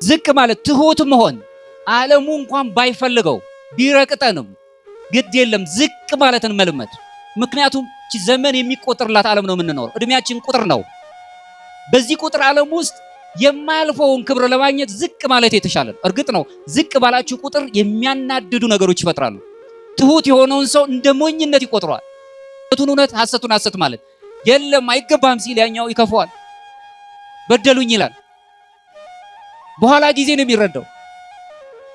ዝቅ ማለት ትሁት መሆን ዓለሙ እንኳን ባይፈልገው ቢረቅጠንም ግድ የለም ዝቅ ማለትን መልመድ። ምክንያቱም ዘመን የሚቆጥርላት ዓለም ነው የምንኖረው። እድሜያችን ቁጥር ነው። በዚህ ቁጥር ዓለም ውስጥ የማያልፈውን ክብር ለማግኘት ዝቅ ማለት የተሻለ ነው። እርግጥ ነው ዝቅ ባላችሁ ቁጥር የሚያናድዱ ነገሮች ይፈጥራሉ። ትሁት የሆነውን ሰው እንደ ሞኝነት ይቆጥረዋል። እውነቱን እውነት ሐሰቱን ሐሰት ማለት የለም አይገባም ሲል ያኛው ይከፈዋል። በደሉኝ ይላል። በኋላ ጊዜ ነው የሚረዳው።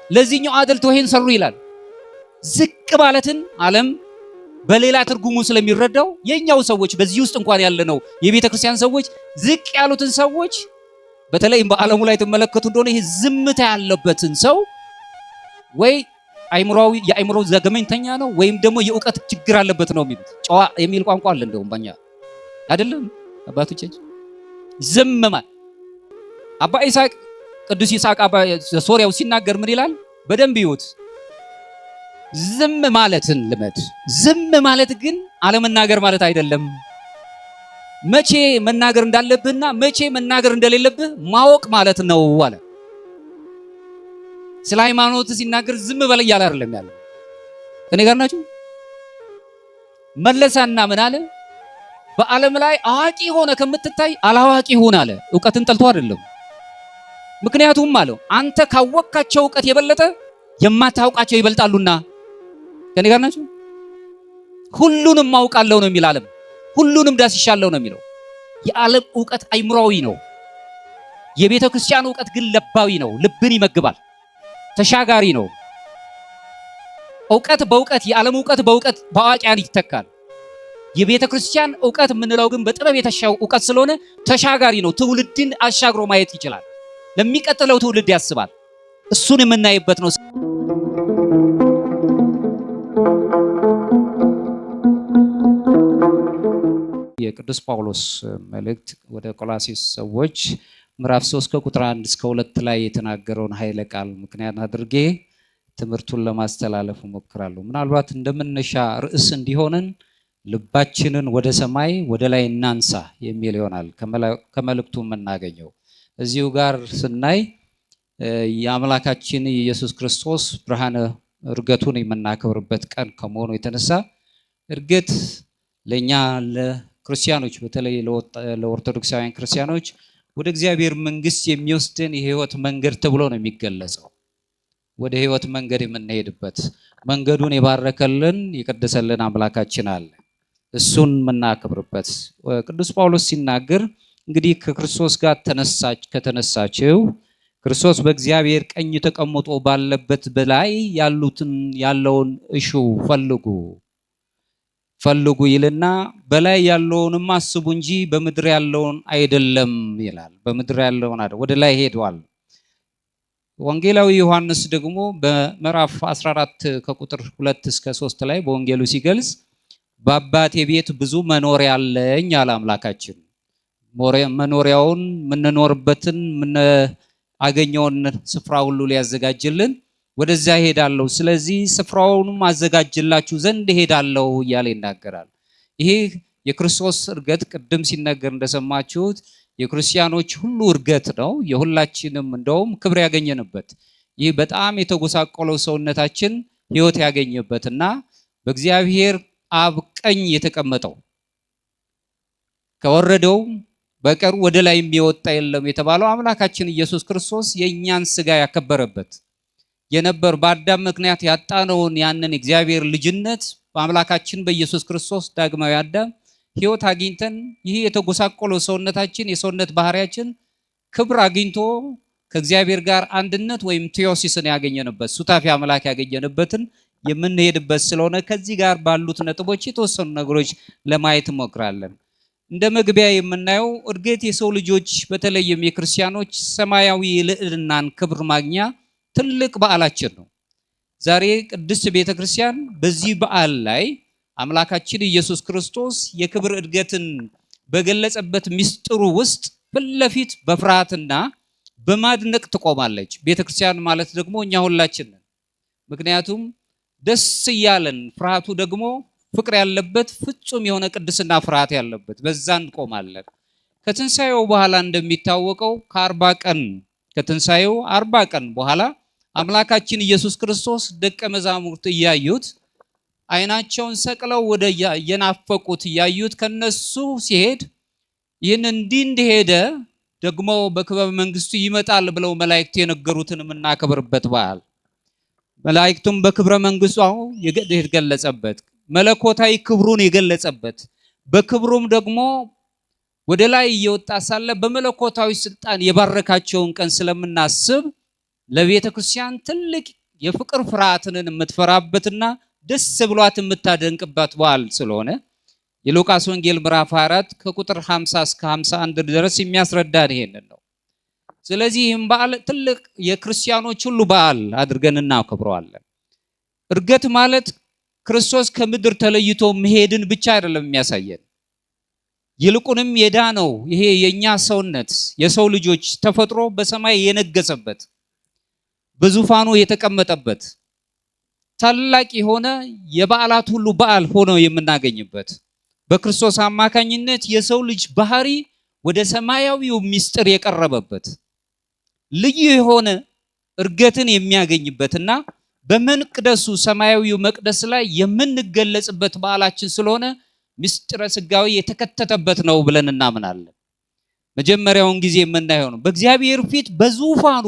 ለዚህኛው አድልቶ ይሄን ሰሩ ይላል። ዝቅ ማለትን ዓለም በሌላ ትርጉሙ ስለሚረዳው የኛው ሰዎች በዚህ ውስጥ እንኳን ያለነው የቤተ ክርስቲያን ሰዎች ዝቅ ያሉትን ሰዎች በተለይም በዓለሙ ላይ ተመለከቱ እንደሆነ ይሄ ዝምታ ያለበትን ሰው ወይ የአይምሮ ዘገመኝተኛ ነው ወይም ደግሞ የእውቀት ችግር አለበት ነው የሚሉት። ጨዋ የሚል ቋንቋ አለ እንደውም በእኛ አይደለም አባቶቻችን። ዝም ማለት አባ ይስሐቅ ቅዱስ ይስሐቅ አባ ሶርያው ሲናገር ምን ይላል? በደንብ ይዩት። ዝም ማለትን ልመድ። ዝም ማለት ግን አለመናገር ማለት አይደለም። መቼ መናገር እንዳለብህና መቼ መናገር እንደሌለብህ ማወቅ ማለት ነው አለ። ስለ ሃይማኖት ሲናገር ዝም በል እያለ አይደለም ያለው። ከኔ ጋር ናችሁ? መለሳና ምን አለ? በዓለም ላይ አዋቂ ሆነ ከምትታይ አላዋቂ ሁን አለ። እውቀትን ጠልቶ አይደለም። ምክንያቱም አለው አንተ ካወቅካቸው እውቀት የበለጠ የማታውቃቸው ይበልጣሉና። ከኔ ጋር ናችሁ? ሁሉንም ማውቃለሁ ነው የሚል ዓለም። ሁሉንም ዳስሻለሁ ነው የሚለው። የዓለም እውቀት አይምሮዊ ነው። የቤተ ክርስቲያን እውቀት ግን ለባዊ ነው። ልብን ይመግባል። ተሻጋሪ ነው። እውቀት በእውቀት የዓለም እውቀት በእውቀት በአዋቂያን ይተካል። የቤተ ክርስቲያን እውቀት የምንለው ግን በጥበብ የተሻው እውቀት ስለሆነ ተሻጋሪ ነው። ትውልድን አሻግሮ ማየት ይችላል። ለሚቀጥለው ትውልድ ያስባል። እሱን የምናይበት ነው። የቅዱስ ጳውሎስ መልእክት ወደ ቆላስይስ ሰዎች ምዕራፍ 3 ከቁጥር 1 እስከ 2 ላይ የተናገረውን ኃይለ ቃል ምክንያት አድርጌ ትምህርቱን ለማስተላለፍ እሞክራለሁ። ምናልባት እንደመነሻ ርዕስ እንዲሆንን ልባችንን ወደ ሰማይ ወደ ላይ እናንሳ የሚል ይሆናል ከመልእክቱ የምናገኘው። እዚሁ ጋር ስናይ የአምላካችን ኢየሱስ ክርስቶስ ብርሃነ እርገቱን የምናከብርበት ቀን ከመሆኑ የተነሳ እርገት ለኛ ለክርስቲያኖች በተለይ ለኦርቶዶክሳውያን ክርስቲያኖች ወደ እግዚአብሔር መንግስት የሚወስድን የህይወት መንገድ ተብሎ ነው የሚገለጸው። ወደ ህይወት መንገድ የምንሄድበት መንገዱን የባረከልን የቀደሰልን አምላካችን አለ። እሱን የምናከብርበት ቅዱስ ጳውሎስ ሲናገር እንግዲህ ከክርስቶስ ጋር ከተነሳችሁ ክርስቶስ በእግዚአብሔር ቀኝ ተቀምጦ ባለበት በላይ ያለውን እሹ ፈልጉ ይልና በላይ ያለውንም አስቡ እንጂ በምድር ያለውን አይደለም ይላል። በምድር ያለውን አይደለም፣ ወደ ላይ ሄዷል። ወንጌላዊ ዮሐንስ ደግሞ በምዕራፍ 14 ከቁጥር 2 እስከ 3 ላይ በወንጌሉ ሲገልጽ በአባቴ ቤት ብዙ መኖሪያ አለኝ አለ አምላካችን። መኖሪያውን የምንኖርበትን አገኘውን ስፍራ ሁሉ ሊያዘጋጅልን ወደዛ ሄዳለሁ፣ ስለዚህ ስፍራውንም አዘጋጅላችሁ ዘንድ ሄዳለሁ እያለ ይናገራል። ይሄ የክርስቶስ እርገት ቅድም ሲነገር እንደሰማችሁት የክርስቲያኖች ሁሉ እርገት ነው። የሁላችንም እንደውም ክብር ያገኘንበት ይህ በጣም የተጎሳቆለው ሰውነታችን ሕይወት ያገኘበትና በእግዚአብሔር አብ ቀኝ የተቀመጠው ከወረደው በቀር ወደ ላይ የሚወጣ የለም የተባለው አምላካችን ኢየሱስ ክርስቶስ የእኛን ስጋ ያከበረበት የነበር በአዳም ምክንያት ያጣነውን ያንን እግዚአብሔር ልጅነት በአምላካችን በኢየሱስ ክርስቶስ ዳግማዊ አዳም ሕይወት አግኝተን ይህ የተጎሳቆለው ሰውነታችን የሰውነት ባህሪያችን ክብር አግኝቶ ከእግዚአብሔር ጋር አንድነት ወይም ቴዎሲስን ያገኘንበት ሱታፊ አምላክ ያገኘንበትን የምንሄድበት ስለሆነ ከዚህ ጋር ባሉት ነጥቦች የተወሰኑ ነገሮች ለማየት እንሞክራለን። እንደ መግቢያ የምናየው እርገት የሰው ልጆች በተለይም የክርስቲያኖች ሰማያዊ ልዕልናን ክብር ማግኛ ትልቅ በዓላችን ነው። ዛሬ ቅድስት ቤተክርስቲያን በዚህ በዓል ላይ አምላካችን ኢየሱስ ክርስቶስ የክብር እድገትን በገለጸበት ምስጢሩ ውስጥ ፊት በፍርሃትና በማድነቅ ትቆማለች። ቤተክርስቲያን ማለት ደግሞ እኛ ሁላችን ነን። ምክንያቱም ደስ እያለን ፍርሃቱ ደግሞ ፍቅር ያለበት ፍጹም የሆነ ቅድስና ፍርሃት ያለበት በዛ እንቆማለን። ከትንሣኤው በኋላ እንደሚታወቀው ከ40 ቀን ከትንሳኤው 40 ቀን በኋላ አምላካችን ኢየሱስ ክርስቶስ ደቀ መዛሙርት እያዩት አይናቸውን ሰቅለው ወደ የናፈቁት እያዩት ከነሱ ሲሄድ ይህን እንደሄደ ደግሞ በክብረ መንግስቱ ይመጣል ብለው መላእክት የነገሩትን የምናከብርበት በዓል መላእክቱም በክብረ መንግስቱ የገለጸበት መለኮታዊ ክብሩን የገለጸበት በክብሩም ደግሞ ወደ ላይ እየወጣ ሳለ በመለኮታዊ ስልጣን የባረካቸውን ቀን ስለምናስብ ለቤተ ክርስቲያን ትልቅ የፍቅር ፍርሃትን የምትፈራበትና ደስ ብሏት የምታደንቅበት በዓል ስለሆነ የሉቃስ ወንጌል ምዕራፍ 4 ከቁጥር 50 እስከ 51 ድረስ የሚያስረዳን ይሄንን ነው። ስለዚህ ይህም በዓል ትልቅ የክርስቲያኖች ሁሉ በዓል አድርገን እናከብረዋለን። እርገት ማለት ክርስቶስ ከምድር ተለይቶ መሄድን ብቻ አይደለም የሚያሳየን፣ ይልቁንም የዳነው ይሄ የኛ ሰውነት የሰው ልጆች ተፈጥሮ በሰማይ የነገሰበት በዙፋኑ የተቀመጠበት ታላቅ የሆነ የበዓላት ሁሉ በዓል ሆኖ የምናገኝበት በክርስቶስ አማካኝነት የሰው ልጅ ባህሪ ወደ ሰማያዊው ምስጢር የቀረበበት ልዩ የሆነ እርገትን የሚያገኝበትና በመቅደሱ ሰማያዊው መቅደስ ላይ የምንገለጽበት በዓላችን ስለሆነ ምስጢረ ሥጋዌ የተከተተበት ነው ብለን እናምናለን። መጀመሪያውን ጊዜ የምናየው ነው በእግዚአብሔር ፊት በዙፋኑ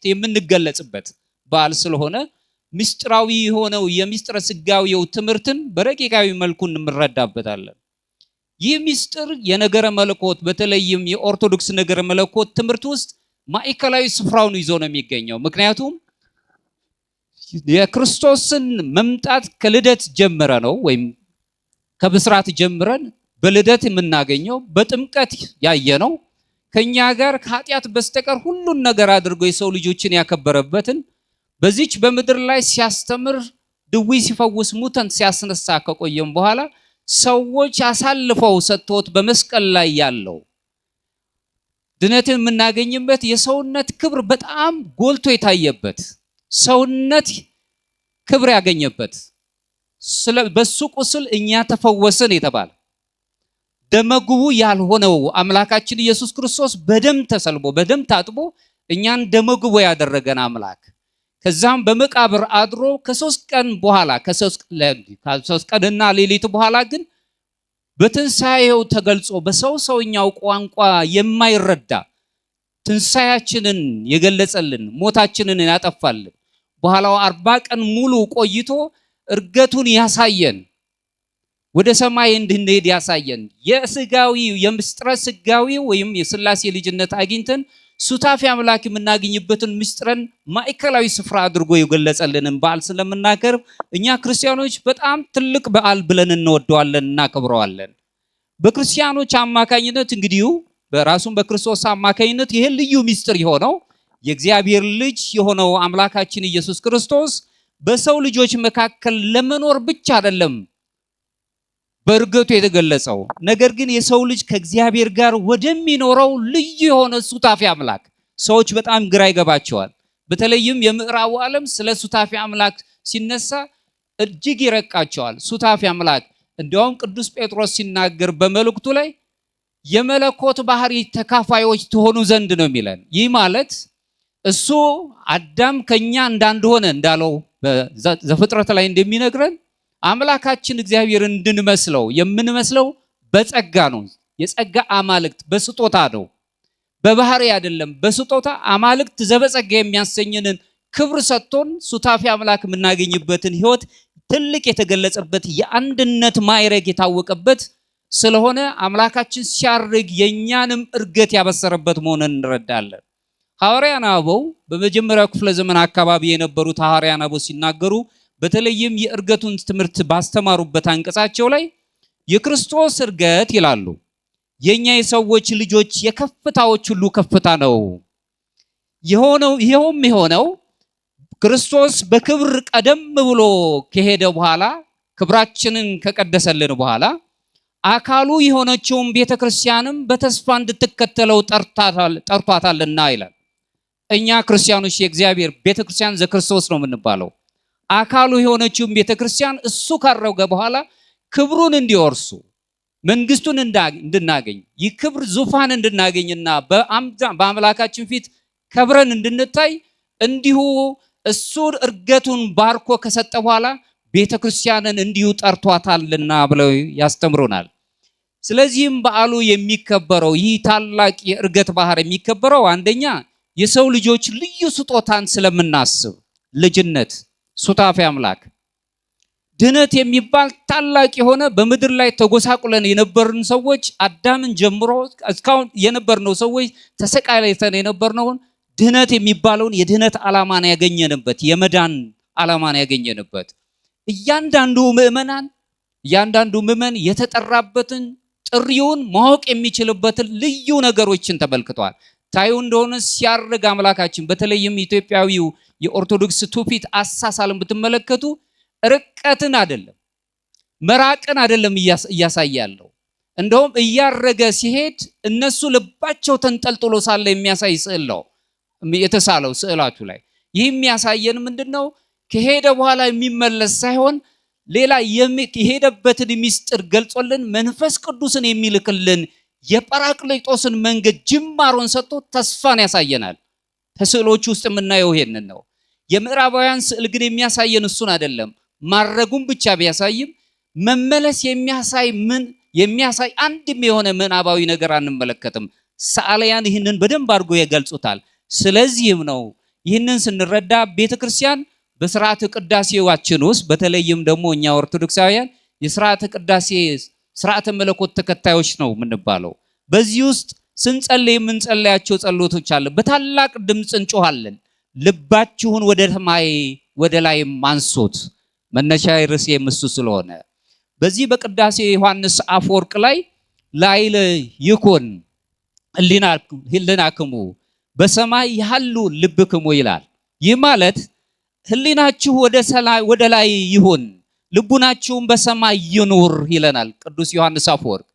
የምንገለጽበት በዓል ስለሆነ ምስጢራዊ የሆነው የምስጢረ ሥጋዌው ትምህርትን በረቂቃዊ መልኩ እንረዳበታለን። ይህ ምስጢር የነገረ መለኮት በተለይም የኦርቶዶክስ ነገረ መለኮት ትምህርት ውስጥ ማዕከላዊ ስፍራውን ይዞ ነው የሚገኘው። ምክንያቱም የክርስቶስን መምጣት ከልደት ጀምረ ነው ወይም ከብስራት ጀምረን በልደት የምናገኘው በጥምቀት ያየነው ከኛ ጋር ከኃጢአት በስተቀር ሁሉን ነገር አድርጎ የሰው ልጆችን ያከበረበትን በዚች በምድር ላይ ሲያስተምር ድዊ ሲፈውስ ሙታን ሲያስነሳ ከቆየም በኋላ ሰዎች አሳልፈው ሰጥቶት በመስቀል ላይ ያለው ድነትን የምናገኝበት የሰውነት ክብር በጣም ጎልቶ የታየበት ሰውነት ክብር ያገኘበት በሱ ቁስል እኛ ተፈወስን የተባለ ደመግቡ ያልሆነው አምላካችን ኢየሱስ ክርስቶስ በደም ተሰልቦ በደም ታጥቦ እኛን ደመግቡ ያደረገን አምላክ ከዛም በመቃብር አድሮ ከሶስት ቀን በኋላ ከሶስት ቀንና ሌሊት በኋላ ግን በትንሳኤው ተገልጾ በሰውኛው ቋንቋ የማይረዳ ትንሳኤያችንን የገለጸልን ሞታችንን ያጠፋልን በኋላው 40 ቀን ሙሉ ቆይቶ እርገቱን ያሳየን ወደ ሰማይ እንድንሄድ ያሳየን የሥጋዊ የምስጢረ ሥጋዌ ወይም የሥላሴ ልጅነት አግኝተን ሱታፊ አምላክ የምናገኝበትን ምስጢርን ማዕከላዊ ስፍራ አድርጎ የገለጸልንን በዓል ስለምናከብር እኛ ክርስቲያኖች በጣም ትልቅ በዓል ብለን እንወደዋለን እናከብረዋለን። በክርስቲያኖች አማካኝነት እንግዲህ በራሱም በክርስቶስ አማካኝነት ይሄ ልዩ ምስጢር የሆነው የእግዚአብሔር ልጅ የሆነው አምላካችን ኢየሱስ ክርስቶስ በሰው ልጆች መካከል ለመኖር ብቻ አይደለም በእርገቱ የተገለጸው ነገር ግን የሰው ልጅ ከእግዚአብሔር ጋር ወደሚኖረው ልዩ የሆነ ሱታፊ አምላክ ሰዎች በጣም ግራ ይገባቸዋል። በተለይም የምዕራቡ ዓለም ስለ ሱታፊ አምላክ ሲነሳ እጅግ ይረቃቸዋል። ሱታፊ አምላክ እንዲያውም ቅዱስ ጴጥሮስ ሲናገር በመልእክቱ ላይ የመለኮት ባህሪ ተካፋዮች ትሆኑ ዘንድ ነው የሚለን። ይህ ማለት እሱ አዳም ከኛ እንዳንሆነ እንዳለው በዘፍጥረት ላይ እንደሚነግረን አምላካችን እግዚአብሔር እንድንመስለው የምንመስለው በጸጋ ነው። የጸጋ አማልክት በስጦታ ነው፣ በባህሪ አይደለም። በስጦታ አማልክት ዘበጸጋ የሚያሰኝንን ክብር ሰጥቶን ሱታፊ አምላክ የምናገኝበትን ህይወት ትልቅ የተገለጸበት የአንድነት ማዕረግ የታወቀበት ስለሆነ አምላካችን ሲያርግ የኛንም እርገት ያበሰረበት መሆኑን እንረዳለን። ሐዋርያነ አበው በመጀመሪያው ክፍለ ዘመን አካባቢ የነበሩት ሐዋርያነ አበው ሲናገሩ በተለይም የእርገቱን ትምህርት ባስተማሩበት አንቀጻቸው ላይ የክርስቶስ እርገት ይላሉ የኛ የሰዎች ልጆች የከፍታዎች ሁሉ ከፍታ ነው የሆነው ክርስቶስ በክብር ቀደም ብሎ ከሄደ በኋላ ክብራችንን ከቀደሰልን በኋላ አካሉ የሆነችውን ቤተክርስቲያንም በተስፋ እንድትከተለው ጠርቷታልና ይላል። እኛ ክርስቲያኖች የእግዚአብሔር ቤተክርስቲያን ዘክርስቶስ ነው የምንባለው። አካሉ የሆነችውን ቤተክርስቲያን እሱ ካረገ በኋላ ክብሩን እንዲወርሱ መንግስቱን እንድናገኝ የክብር ዙፋን እንድናገኝና በአምላካችን ፊት ከብረን እንድንታይ እንዲሁ እሱ እርገቱን ባርኮ ከሰጠ በኋላ ቤተክርስቲያንን እንዲሁ ጠርቷታልና ብለው ያስተምሩናል። ስለዚህም በዓሉ የሚከበረው ይህ ታላቅ የእርገት ባህር የሚከበረው አንደኛ የሰው ልጆች ልዩ ስጦታን ስለምናስብ ልጅነት፣ ሱታፌ አምላክ፣ ድነት የሚባል ታላቅ የሆነ በምድር ላይ ተጎሳቁለን የነበርን ሰዎች አዳምን ጀምሮ እስካሁን የነበርነው ሰዎች ተሰቃይተን የነበርነውን ድነት የሚባለውን የድነት ዓላማን ያገኘንበት የመዳን ዓላማን ያገኘንበት እያንዳንዱ ምእመን የተጠራበትን ጥሪውን ማወቅ የሚችልበትን ልዩ ነገሮችን ተመልክቷል። ታዩ እንደሆነ ሲያርግ አምላካችን በተለይም ኢትዮጵያዊው የኦርቶዶክስ ትውፊት አሳሳልን ብትመለከቱ ርቀትን አይደለም መራቅን አይደለም እያሳያለው እንደውም እያረገ ሲሄድ እነሱ ልባቸው ተንጠልጥሎ ሳለ የሚያሳይ ስዕል ነው የተሳለው ስዕላቱ ላይ። ይህ የሚያሳየን ምንድነው? ከሄደ በኋላ የሚመለስ ሳይሆን ሌላ የሄደበትን ሚስጥር ገልጾልን መንፈስ ቅዱስን የሚልክልን የጰራቅሊጦስን መንገድ ጅማሮን ሰጥቶ ተስፋን ያሳየናል። ተስዕሎች ውስጥ የምናየው ይሄንን ነው። የምዕራባውያን ስዕል ግን የሚያሳየን እሱን አይደለም። ማረጉን ብቻ ቢያሳይም መመለስ የሚያሳይ አንድም የሆነ ምናባዊ ነገር አንመለከትም። ሰዓሊያን ይህንን በደንብ አድርጎ ይገልጹታል። ስለዚህም ነው ይህንን ስንረዳ ቤተክርስቲያን በሥርዓተ ቅዳሴዋችን ውስጥ በተለይም ደግሞ እኛ ኦርቶዶክሳውያን የሥርዓተ ቅዳሴ ሥርዓተ መለኮት ተከታዮች ነው የምንባለው። በዚህ ውስጥ ስንጸልይ የምንጸልያቸው ጸሎቶች አለ። በታላቅ ድምፅ እንጮሃለን። ልባችሁን ወደ ሰማይ ወደ ላይ አንሱት። መነሻ ርዕሴ እሱ ስለሆነ በዚህ በቅዳሴ ዮሐንስ አፈወርቅ ላይ ላይለ ይኩን ህሊናክሙ በሰማይ ያሉ ልብክሙ ይላል። ይህ ማለት ህሊናችሁ ወደ ላይ ይሁን ልቡናችሁም በሰማይ ይኑር ይለናል ቅዱስ ዮሐንስ አፈወርቅ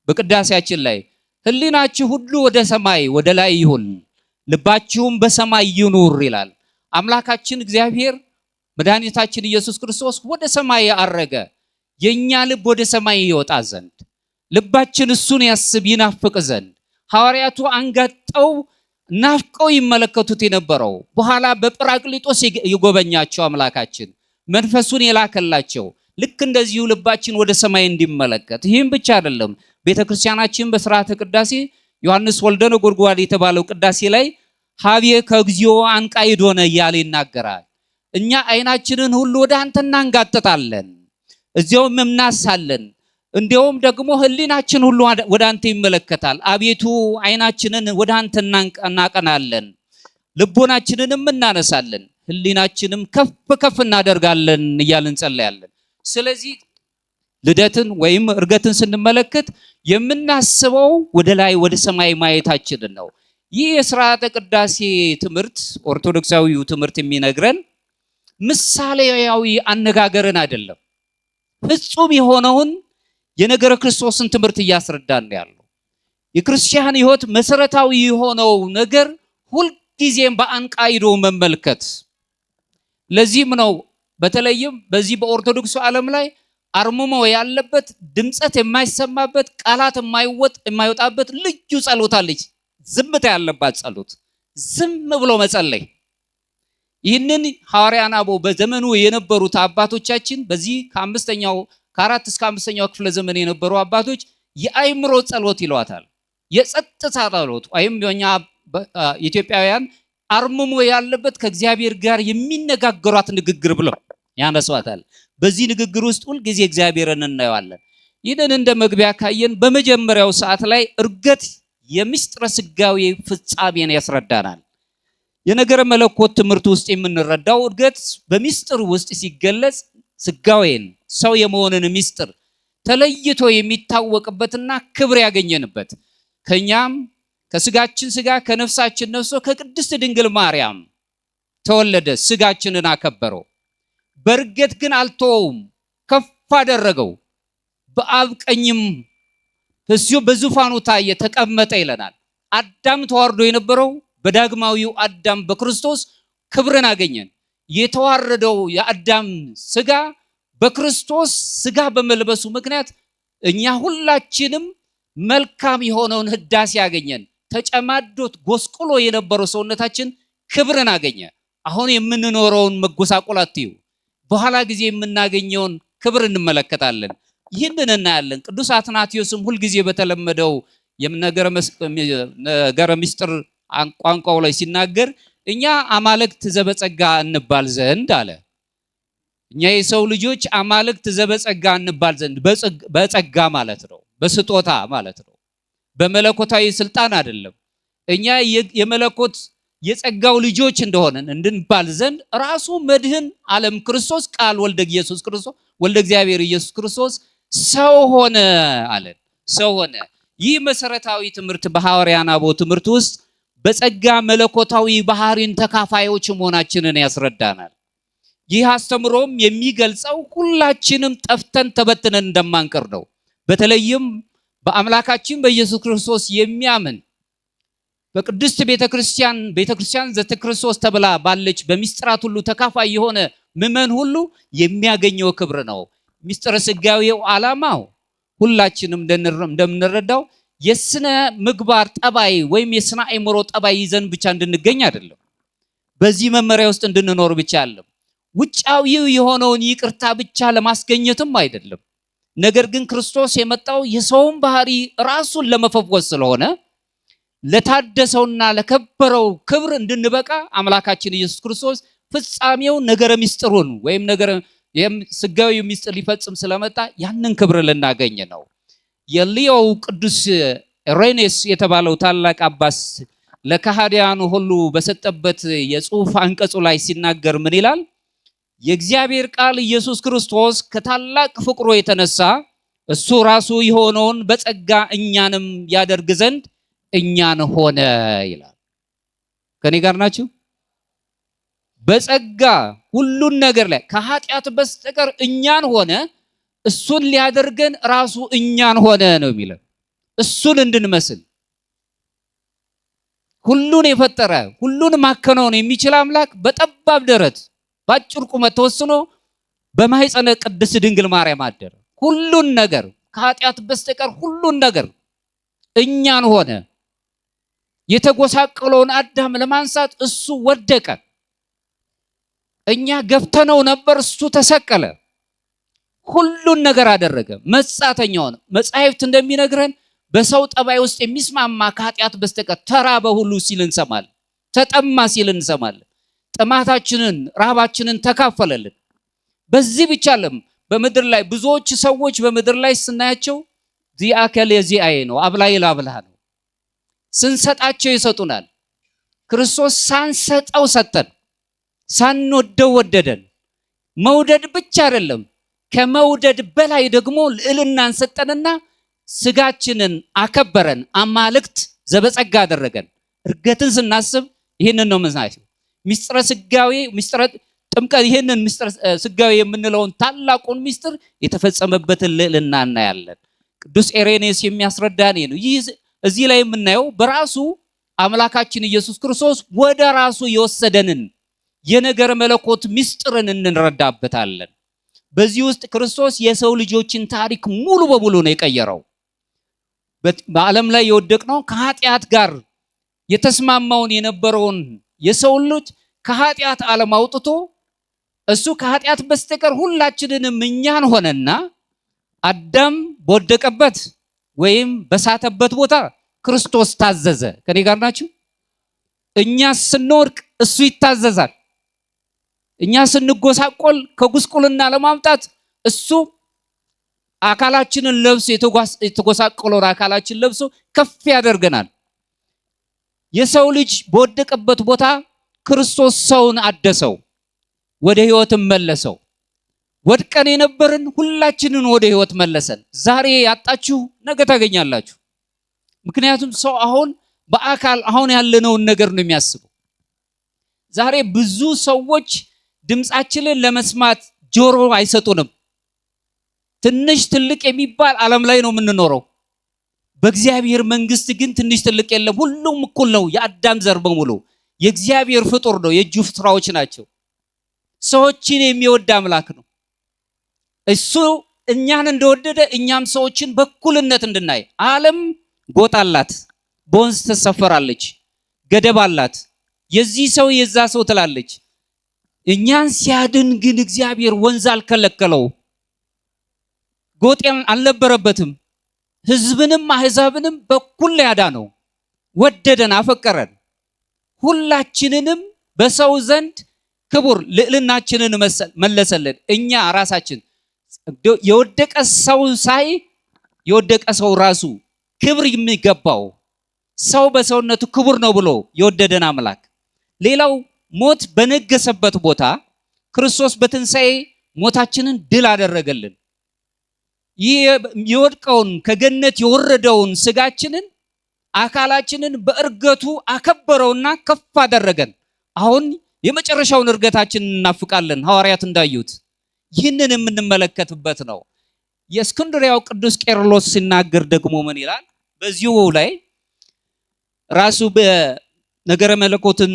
በቅዳሴያችን ላይ። ህሊናችሁ ሁሉ ወደ ሰማይ ወደ ላይ ይሁን ልባችሁም በሰማይ ይኑር ይላል። አምላካችን እግዚአብሔር መድኃኒታችን ኢየሱስ ክርስቶስ ወደ ሰማይ ያረገ የኛ ልብ ወደ ሰማይ ይወጣ ዘንድ ልባችን እሱን ያስብ ይናፍቅ ዘንድ ሐዋርያቱ አንጋጠው ናፍቀው ይመለከቱት የነበረው በኋላ በጰራቅሊጦስ ይጎበኛቸው አምላካችን መንፈሱን የላከላቸው ልክ እንደዚሁ ልባችን ወደ ሰማይ እንዲመለከት። ይህም ብቻ አይደለም። ቤተክርስቲያናችን በሥርዓተ ቅዳሴ ዮሐንስ ወልደ ነጎድጓድ የተባለው ቅዳሴ ላይ ሀብየ ከግዚኦ አንቃይዶነ እያለ ይናገራል። እኛ አይናችንን ሁሉ ወደ አንተ እናንጋጥጣለን እዚያውም እናሳለን። እንዲያውም ደግሞ ህሊናችን ሁሉ ወደ አንተ ይመለከታል። አቤቱ አይናችንን ወደ አንተ እናቀናለን ልቦናችንንም እናነሳለን ህሊናችንም ከፍ እናደርጋለን እያልን እንጸልያለን። ስለዚህ ልደትን ወይም እርገትን ስንመለከት የምናስበው ወደ ላይ ወደ ሰማይ ማየታችንን ነው። ይህ የሥርዓተ ቅዳሴ ትምህርት ኦርቶዶክሳዊው ትምህርት የሚነግረን ምሳሌያዊ አነጋገርን አይደለም፣ ፍጹም የሆነውን የነገረ ክርስቶስን ትምህርት እያስረዳን ያለው። የክርስቲያን ሕይወት መሰረታዊ የሆነው ነገር ሁልጊዜም በአንቃይዶ መመልከት። ለዚህም ነው በተለይም በዚህ በኦርቶዶክሱ ዓለም ላይ አርምሞ ያለበት ድምጸት የማይሰማበት ቃላት የማይወጣበት ልዩ ጸሎት አለች። ዝምታ ያለባት ጸሎት፣ ዝም ብሎ መጸለይ። ይህንን ሐዋርያን አበው በዘመኑ የነበሩት አባቶቻችን በዚህ ከአራት እስከ አምስተኛው ክፍለ ዘመን የነበሩ አባቶች የአይምሮ ጸሎት ይሏታል። የጸጥታ ጸሎት ወይም የኛ ኢትዮጵያውያን አርምሞ ያለበት ከእግዚአብሔር ጋር የሚነጋገሯት ንግግር ብለው ያነሷታል። በዚህ ንግግር ውስጥ ሁልጊዜ እግዚአብሔርን እናየዋለን። ይህንን እንደ መግቢያ ካየን በመጀመሪያው ሰዓት ላይ እርገት የምስጢረ ሥጋዌ ፍጻሜን ያስረዳናል። የነገረ መለኮት ትምህርት ውስጥ የምንረዳው እርገት በምስጢር ውስጥ ሲገለጽ ሥጋዌን ሰው የመሆንን ምስጢር ተለይቶ የሚታወቅበትና ክብር ያገኘንበት ከኛም ከስጋችን ስጋ ከነፍሳችን ነፍስ ከቅድስት ድንግል ማርያም ተወለደ፣ ስጋችንን አከበረው። በእርገት ግን አልተወውም፣ ከፍ አደረገው። በአብ ቀኝም እሱ በዙፋኑ ታየ፣ ተቀመጠ ይለናል። አዳም ተዋርዶ የነበረው በዳግማዊው አዳም በክርስቶስ ክብርን አገኘን። የተዋረደው የአዳም ስጋ በክርስቶስ ስጋ በመልበሱ ምክንያት እኛ ሁላችንም መልካም የሆነውን ህዳሴ ያገኘን። ተጨማዶት ጎስቁሎ የነበረው ሰውነታችን ክብርን አገኘ። አሁን የምንኖረውን መጎሳቆል አትዩ። በኋላ ጊዜ የምናገኘውን ክብር እንመለከታለን። ይህንን እናያለን። ቅዱስ አትናቴዎስም ሁልጊዜ በተለመደው ነገረ ምስጢር ቋንቋው ላይ ሲናገር እኛ አማልክት ዘበጸጋ እንባል ዘንድ አለ። እኛ የሰው ልጆች አማልክት ዘበጸጋ እንባል ዘንድ በጸጋ ማለት ነው፣ በስጦታ ማለት ነው፣ በመለኮታዊ ስልጣን አይደለም። እኛ የመለኮት የጸጋው ልጆች እንደሆነን እንድንባል ዘንድ ራሱ መድህን ዓለም ክርስቶስ ቃል ወልደ ኢየሱስ ክርስቶስ ወልደ እግዚአብሔር ኢየሱስ ክርስቶስ ሰው ሆነ አለን። ሰው ሆነ። ይህ መሰረታዊ ትምህርት በሐዋርያን አበው ትምህርት ውስጥ በጸጋ መለኮታዊ ባህሪን ተካፋዮች መሆናችንን ያስረዳናል። ይህ አስተምሮም የሚገልጸው ሁላችንም ጠፍተን ተበትነን እንደማንቀር ነው። በተለይም በአምላካችን በኢየሱስ ክርስቶስ የሚያምን በቅድስት ቤተክርስቲያን ዘተክርስቶስ ተብላ ባለች በሚስጥራት ሁሉ ተካፋይ የሆነ ምእመን ሁሉ የሚያገኘው ክብር ነው። ሚስጥረ ስጋዌው ዓላማው ሁላችንም እንደምንረዳው የስነ ምግባር ጠባይ ወይም የስነ አእምሮ ጠባይ ይዘን ብቻ እንድንገኝ አይደለም። በዚህ መመሪያ ውስጥ እንድንኖር ብቻ አይደለም። ውጫዊው የሆነውን ይቅርታ ብቻ ለማስገኘትም አይደለም። ነገር ግን ክርስቶስ የመጣው የሰውን ባህሪ ራሱን ለመፈወስ ስለሆነ ለታደሰውና ለከበረው ክብር እንድንበቃ አምላካችን ኢየሱስ ክርስቶስ ፍጻሜው ነገረ ምስጢሩን ወይም ነገረ ስጋዊ ምስጢር ሊፈጽም ስለመጣ ያንን ክብር ልናገኝ ነው። የሊዮው ቅዱስ ኢሬኔስ የተባለው ታላቅ አባስ ለካህዲያኑ ሁሉ በሰጠበት የጽሑፍ አንቀጹ ላይ ሲናገር ምን ይላል? የእግዚአብሔር ቃል ኢየሱስ ክርስቶስ ከታላቅ ፍቅሩ የተነሳ እሱ ራሱ የሆነውን በጸጋ እኛንም ያደርግ ዘንድ እኛን ሆነ ይላል። ከኔ ጋር ናችሁ? በጸጋ ሁሉን ነገር ላይ ከኃጢአት በስተቀር እኛን ሆነ። እሱን ሊያደርገን ራሱ እኛን ሆነ ነው የሚለው። እሱን እንድንመስል ሁሉን የፈጠረ ሁሉን ማከናወን የሚችል አምላክ በጠባብ ደረት በአጭር ቁመት ተወስኖ በማኅፀነ ቅድስት ድንግል ማርያም አደረ። ሁሉን ነገር ከኃጢአት በስተቀር ሁሉን ነገር እኛን ሆነ። የተጎሳቀለውን አዳም ለማንሳት እሱ ወደቀ። እኛ ገፍተነው ነበር፣ እሱ ተሰቀለ። ሁሉን ነገር አደረገ። መጻተኛ ሆነ። መጻሕፍት እንደሚነግረን በሰው ጠባይ ውስጥ የሚስማማ ከኃጢአት በስተቀር ተራበ ሁሉ ሲል እንሰማለን። ተጠማ ሲል እንሰማለን። ጥማታችንን ረሃባችንን ተካፈለልን። በዚህ ብቻ አይደለም። በምድር ላይ ብዙዎች ሰዎች በምድር ላይ ስናያቸው ዚአከለ ዚአዬ ነው፣ አብላይ ላብልሃ ነው። ስንሰጣቸው ይሰጡናል። ክርስቶስ ሳንሰጠው ሰጠን፣ ሳንወደው ወደደን። መውደድ ብቻ አይደለም፣ ከመውደድ በላይ ደግሞ ልዕልናን ሰጠንና ስጋችንን አከበረን፣ አማልክት ዘበጸጋ አደረገን። እርገትን ስናስብ ይህንን ነው የምናየው። ሚስጥረ ስጋዌ ሚስጥረ ጥምቀት ይህንን ሚስጥረ ስጋዌ የምንለውን ታላቁን ሚስጥር የተፈጸመበትን ልዕልና እናያለን። ቅዱስ ኢሬኔስ የሚያስረዳን ነው። ይህ እዚህ ላይ የምናየው በራሱ አምላካችን ኢየሱስ ክርስቶስ ወደ ራሱ የወሰደንን የነገረ መለኮት ሚስጥርን እንረዳበታለን። በዚህ ውስጥ ክርስቶስ የሰው ልጆችን ታሪክ ሙሉ በሙሉ ነው የቀየረው። በዓለም ላይ የወደቅነው ከኃጢአት ጋር የተስማማውን የነበረውን የሰው ልጅ ከኃጢአት ዓለም አውጥቶ እሱ ከኃጢአት በስተቀር ሁላችንንም እኛን ሆነና አዳም በወደቀበት ወይም በሳተበት ቦታ ክርስቶስ ታዘዘ። ከኔ ጋር ናችሁ? እኛ ስንወድቅ እሱ ይታዘዛል። እኛ ስንጎሳቆል ከጉስቁልና ለማምጣት እሱ አካላችንን ለብሶ የተጎሳቆለውን አካላችን ለብሶ ከፍ ያደርገናል። የሰው ልጅ በወደቀበት ቦታ ክርስቶስ ሰውን አደሰው፣ ወደ ህይወትም መለሰው። ወድቀን የነበርን ሁላችንን ወደ ህይወት መለሰን። ዛሬ ያጣችሁ ነገ ታገኛላችሁ። ምክንያቱም ሰው አሁን በአካል አሁን ያለነውን ነገር ነው የሚያስበው። ዛሬ ብዙ ሰዎች ድምጻችንን ለመስማት ጆሮ አይሰጡንም። ትንሽ ትልቅ የሚባል ዓለም ላይ ነው የምንኖረው። በእግዚአብሔር መንግስት ግን ትንሽ ትልቅ የለም። ሁሉም እኩል ነው። የአዳም ዘር በሙሉ የእግዚአብሔር ፍጡር ነው። የእጁ ስራዎች ናቸው። ሰዎችን የሚወድ አምላክ ነው። እሱ እኛን እንደወደደ እኛም ሰዎችን በኩልነት እንድናይ። ዓለም ጎጥ አላት፣ በወንዝ ትሰፈራለች፣ ገደብ አላት። የዚህ ሰው የዛ ሰው ትላለች። እኛን ሲያድን ግን እግዚአብሔር ወንዝ አልከለከለው፣ ጎጥ አልነበረበትም። ሕዝብንም አሕዛብንም በኩል ያዳነው፣ ወደደን፣ አፈቀረን። ሁላችንንም በሰው ዘንድ ክቡር ልዕልናችንን መለሰልን። እኛ ራሳችን የወደቀ ሰው ሳይ የወደቀ ሰው ራሱ ክብር የሚገባው ሰው በሰውነቱ ክቡር ነው ብሎ የወደደን አምላክ። ሌላው ሞት በነገሰበት ቦታ ክርስቶስ በትንሣኤ ሞታችንን ድል አደረገልን። ይህ የወድቀውን ከገነት የወረደውን ስጋችንን አካላችንን በእርገቱ አከበረውና ከፍ አደረገን። አሁን የመጨረሻውን እርገታችንን እናፍቃለን። ሐዋርያት እንዳዩት ይህንን የምንመለከትበት ነው። የእስክንድርያው ቅዱስ ቄርሎስ ሲናገር ደግሞ ምን ይላል? በዚሁ ላይ ራሱ በነገረ መለኮትን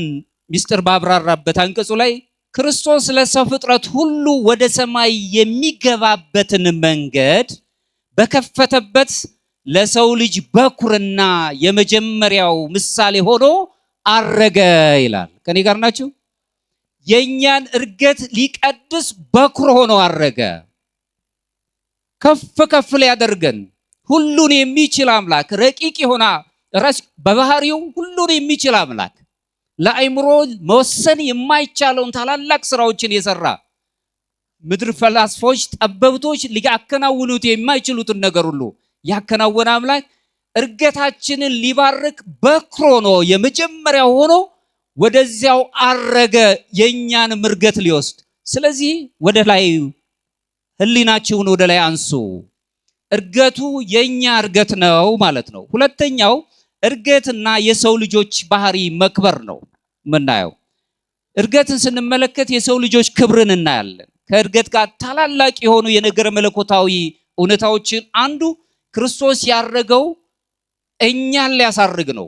ሚስጥር ባብራራበት አንቀጹ ላይ ክርስቶስ ለሰው ፍጥረት ሁሉ ወደ ሰማይ የሚገባበትን መንገድ በከፈተበት ለሰው ልጅ በኩርና የመጀመሪያው ምሳሌ ሆኖ አረገ ይላል። ከኔ ጋር ናችሁ? የኛን እርገት ሊቀድስ በኩር ሆኖ አረገ። ከፍ ከፍ ሊያደርገን ሁሉን የሚችል አምላክ፣ ረቂቅ የሆነ በባህሪው ሁሉን የሚችል አምላክ፣ ለአእምሮ መወሰን የማይቻለውን ታላላቅ ስራዎችን የሰራ ምድር ፈላስፎች፣ ጠበብቶች ሊያከናውኑት የማይችሉትን ነገር ሁሉ ያከናወነ አምላክ እርገታችንን ሊባርክ በኩር ሆኖ የመጀመሪያው ሆኖ ወደዚያው አረገ፣ የኛን እርገት ሊወስድ። ስለዚህ ወደ ላይ ህሊናችሁን ወደ ላይ አንሱ። እርገቱ የኛ እርገት ነው ማለት ነው። ሁለተኛው እርገትና የሰው ልጆች ባህሪ መክበር ነው የምናየው። እርገትን ስንመለከት የሰው ልጆች ክብርን እናያለን። ከእርገት ጋር ታላላቅ የሆኑ የነገረ መለኮታዊ እውነታዎችን አንዱ ክርስቶስ ያረገው እኛን ሊያሳርግ ነው።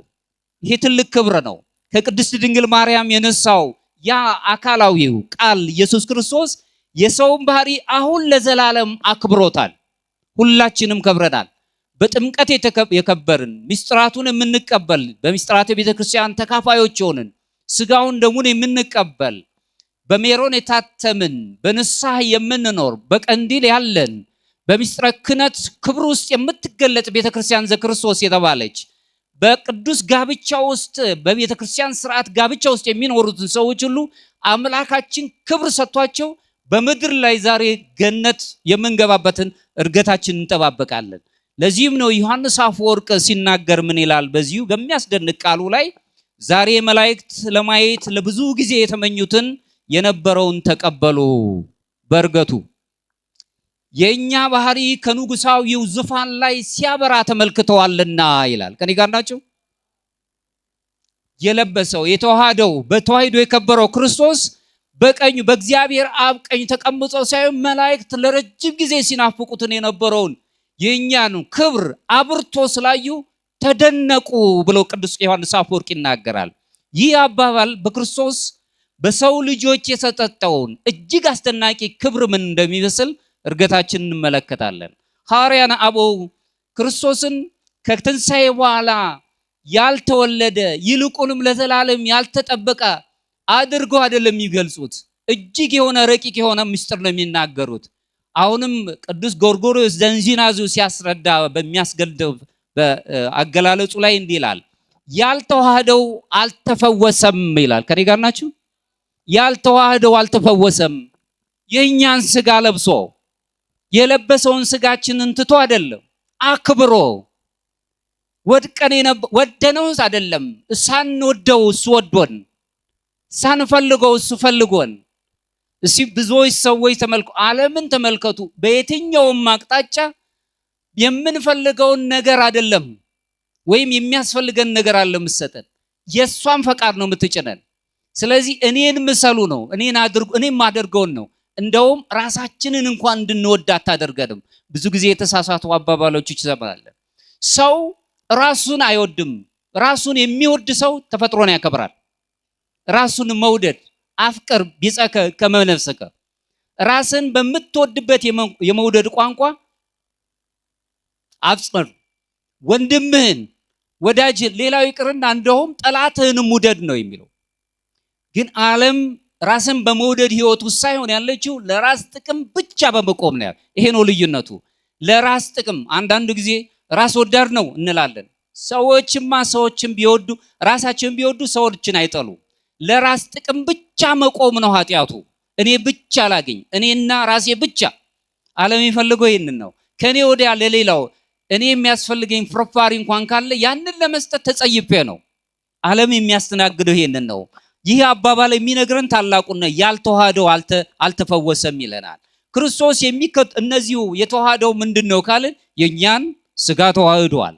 ይሄ ትልቅ ክብር ነው። ከቅድስት ድንግል ማርያም የነሳው ያ አካላዊው ቃል ኢየሱስ ክርስቶስ የሰውን ባህሪ አሁን ለዘላለም አክብሮታል። ሁላችንም ከብረናል። በጥምቀት የከበርን ምስጢራቱን የምንቀበል በምስጢራተ ቤተክርስቲያን ተካፋዮች ሆንን ስጋውን ደሙን የምንቀበል በሜሮን የታተምን በንስሐ የምንኖር በቀንዲል ያለን በምስጢረ ክህነት ክብር ውስጥ የምትገለጥ ቤተክርስቲያን ዘክርስቶስ የተባለች በቅዱስ ጋብቻ ውስጥ በቤተክርስቲያን ስርዓት ጋብቻ ውስጥ የሚኖሩትን ሰዎች ሁሉ አምላካችን ክብር ሰጥቷቸው በምድር ላይ ዛሬ ገነት የምንገባበትን እርገታችን እንጠባበቃለን። ለዚህም ነው ዮሐንስ አፈወርቅ ሲናገር ምን ይላል? በዚሁ በሚያስደንቅ ቃሉ ላይ ዛሬ መላእክት ለማየት ለብዙ ጊዜ የተመኙትን የነበረውን ተቀበሉ በእርገቱ የኛ ባህሪ ከንጉሳዊው ዙፋን ላይ ሲያበራ ተመልክተዋልና ይላል። ከኔ ጋር ናቸው? የለበሰው የተዋሃደው በተዋሂዶ የከበረው ክርስቶስ በቀኙ በእግዚአብሔር አብ ቀኝ ተቀምጦ ሳይሆን መላእክት ለረጅም ጊዜ ሲናፍቁትን የነበረውን የኛን ክብር አብርቶ ስላዩ ተደነቁ ብሎ ቅዱስ ዮሐንስ አፈወርቅ ይናገራል። ይህ አባባል በክርስቶስ በሰው ልጆች የተሰጠውን እጅግ አስደናቂ ክብር ምን እንደሚመስል እርገታችን እንመለከታለን። ሐዋርያነ አበው ክርስቶስን ከትንሣኤ በኋላ ያልተወለደ ይልቁንም ለዘላለም ያልተጠበቀ አድርገው አይደለም የሚገልጹት። እጅግ የሆነ ረቂቅ የሆነ ምስጢር ነው የሚናገሩት። አሁንም ቅዱስ ጎርጎርዮስ ዘንዚናዙ ሲያስረዳ በሚያስገልጠው በአገላለጹ ላይ እንዲህ ይላል፣ ያልተዋህደው አልተፈወሰም ይላል። ከኔ ጋር ናችሁ? ያልተዋህደው አልተፈወሰም። የእኛን ስጋ ለብሶ የለበሰውን ስጋችንን ትቶ አይደለም አክብሮ ወደነው አይደለም ሳንወደው እሱ ወዶን ሳንፈልገው እሱ ፈልጎን። እስቲ ብዙዎች ሰዎች ዓለምን ተመልከቱ። በየትኛውም አቅጣጫ የምንፈልገውን ነገር አይደለም ወይም የሚያስፈልገን ነገር አለ የምትሰጠን፣ የሷን ፈቃድ ነው የምትጭነን። ስለዚህ እኔን ምሰሉ ነው፣ እኔም ማደርገውን ነው። እንደውም ራሳችንን እንኳን እንድንወድ አታደርገንም። ብዙ ጊዜ የተሳሳቱ አባባሎች ይሰማለን። ሰው ራሱን አይወድም። ራሱን የሚወድ ሰው ተፈጥሮን ያከብራል። ራሱን መውደድ አፍቅር ቢጸከ ከመነፍስከ፣ ራስን በምትወድበት የመውደድ ቋንቋ አጽናኑ። ወንድምህን ወዳጅን ሌላው ይቅርና እንደውም ጠላትህንም ውደድ ነው የሚለው። ግን ዓለም ራስን በመውደድ ህይወት ውስጥ ሳይሆን ያለችው ለራስ ጥቅም ብቻ በመቆም ነው። ይሄ ነው ልዩነቱ። ለራስ ጥቅም አንዳንድ ጊዜ ራስ ወዳድ ነው እንላለን። ሰዎችን ቢወዱ ራሳቸውን ቢወዱ ሰዎችን አይጠሉ። ለራስ ጥቅም ብቻ መቆም ነው ኃጢያቱ። እኔ ብቻ ላገኝ፣ እኔና ራሴ ብቻ። ዓለም የሚፈልገው ይሄንን ነው። ከኔ ወዲያ ለሌላው እኔ የሚያስፈልገኝ ፍርፋሪ እንኳን ካለ ያንን ለመስጠት ተጸይፌ ነው። ዓለም የሚያስተናግደው ይሄንን ነው። ይህ አባባል የሚነግረን ታላቁና ያልተዋሃደው አልተፈወሰም ይለናል። ክርስቶስ እነዚሁ የተዋሃደው ምንድነው ካልን የኛን ስጋ ተዋህዷል።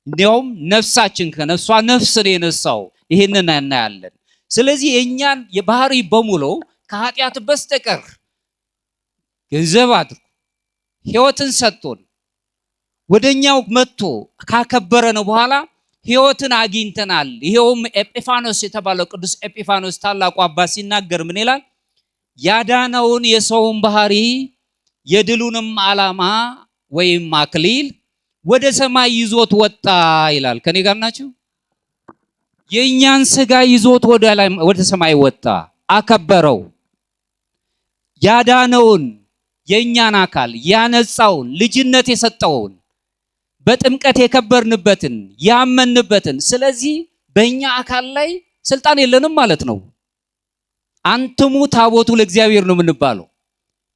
እንዲያውም ነፍሳችን ከነፍሷ ነፍስ የነሳው ይሄንን እናያለን። ስለዚህ የኛን የባህሪ በሙሉ ከኃጢአት በስተቀር ገንዘብ አድርጎ ህይወትን ሰጥቶን ወደኛው መጥቶ ካከበረን በኋላ ህይወትን አግኝተናል። ይሄውም ኤጲፋኖስ የተባለው ቅዱስ ኤጲፋኖስ ታላቁ አባት ሲናገር ምን ይላል? ያዳነውን የሰውን ባህሪ የድሉንም ዓላማ ወይም አክሊል ወደ ሰማይ ይዞት ወጣ ይላል። ከኔ ጋር ናችሁ? የኛን ስጋ ይዞት ወደ ሰማይ ወጣ፣ አከበረው። ያዳነውን የኛን አካል ያነጻውን ልጅነት የሰጠውን በጥምቀት የከበርንበትን ያመንበትን። ስለዚህ በእኛ አካል ላይ ስልጣን የለንም ማለት ነው። አንትሙ ታቦቱ ለእግዚአብሔር ነው የምንባለው።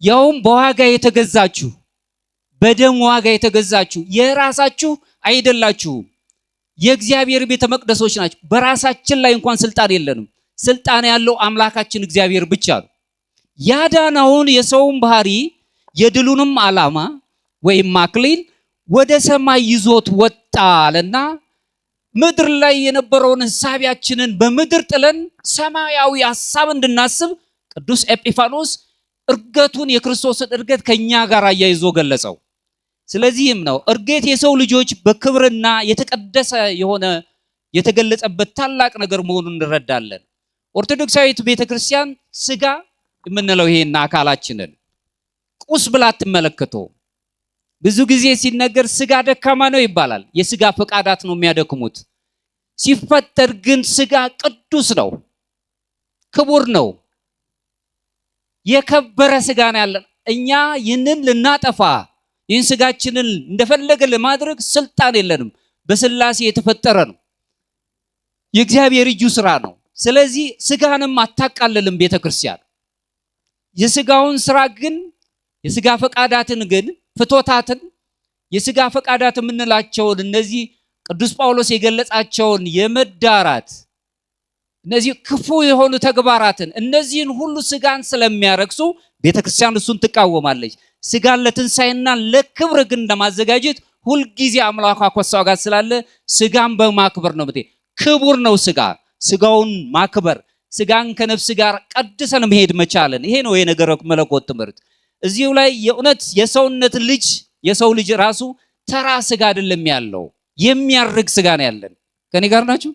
ያውም በዋጋ የተገዛችሁ በደም ዋጋ የተገዛችሁ የራሳችሁ አይደላችሁም፣ የእግዚአብሔር ቤተ መቅደሶች ናችሁ። በራሳችን ላይ እንኳን ስልጣን የለንም። ስልጣን ያለው አምላካችን እግዚአብሔር ብቻ ነው። ያዳነውን የሰውን ባህሪ የድሉንም ዓላማ ወይም አክሊል ወደ ሰማይ ይዞት ወጣ አለና ምድር ላይ የነበረውን ሐሳቢያችንን በምድር ጥለን ሰማያዊ ሐሳብ እንድናስብ ቅዱስ ኤጲፋኖስ እርገቱን የክርስቶስን እርገት ከኛ ጋር አያይዞ ገለጸው። ስለዚህም ነው እርገት የሰው ልጆች በክብርና የተቀደሰ የሆነ የተገለጸበት ታላቅ ነገር መሆኑን እንረዳለን። ኦርቶዶክሳዊት ቤተክርስቲያን ስጋ የምንለው ይሄን አካላችንን ቁስ ብላ አትመለከተው። ብዙ ጊዜ ሲነገር ስጋ ደካማ ነው ይባላል። የስጋ ፈቃዳት ነው የሚያደክሙት። ሲፈጠር ግን ስጋ ቅዱስ ነው፣ ክቡር ነው፣ የከበረ ስጋ ነው ያለን። እኛ ይህንን ልናጠፋ ይህን ስጋችንን እንደፈለገ ለማድረግ ስልጣን የለንም። በስላሴ የተፈጠረ ነው፣ የእግዚአብሔር እጁ ስራ ነው። ስለዚህ ስጋንም አታቃልልም ቤተክርስቲያን። የስጋውን ስራ ግን የስጋ ፈቃዳትን ግን ፍቶታትን የስጋ ፈቃዳት የምንላቸውን እነዚህ ቅዱስ ጳውሎስ የገለጻቸውን የመዳራት እነዚህ ክፉ የሆኑ ተግባራትን እነዚህን ሁሉ ስጋን ስለሚያረክሱ ቤተክርስቲያን እሱን ትቃወማለች። ስጋን ለትንሳኤና ለክብር ግን እንደማዘጋጀት ሁልጊዜ አምላኳ ከሷ ጋር ስላለ ስጋን በማክበር ነው። ክቡር ነው ስጋውን ማክበር፣ ስጋን ከነፍስ ጋር ቀድሰን መሄድ መቻለን። ይሄ ነው የነገረ መለኮት ትምህርት። እዚሁ ላይ የእውነት የሰው ልጅ ራሱ ተራ ስጋ አይደለም ያለው፣ የሚያርግ ስጋ ነው ያለን። ከኔ ጋር ናችሁ?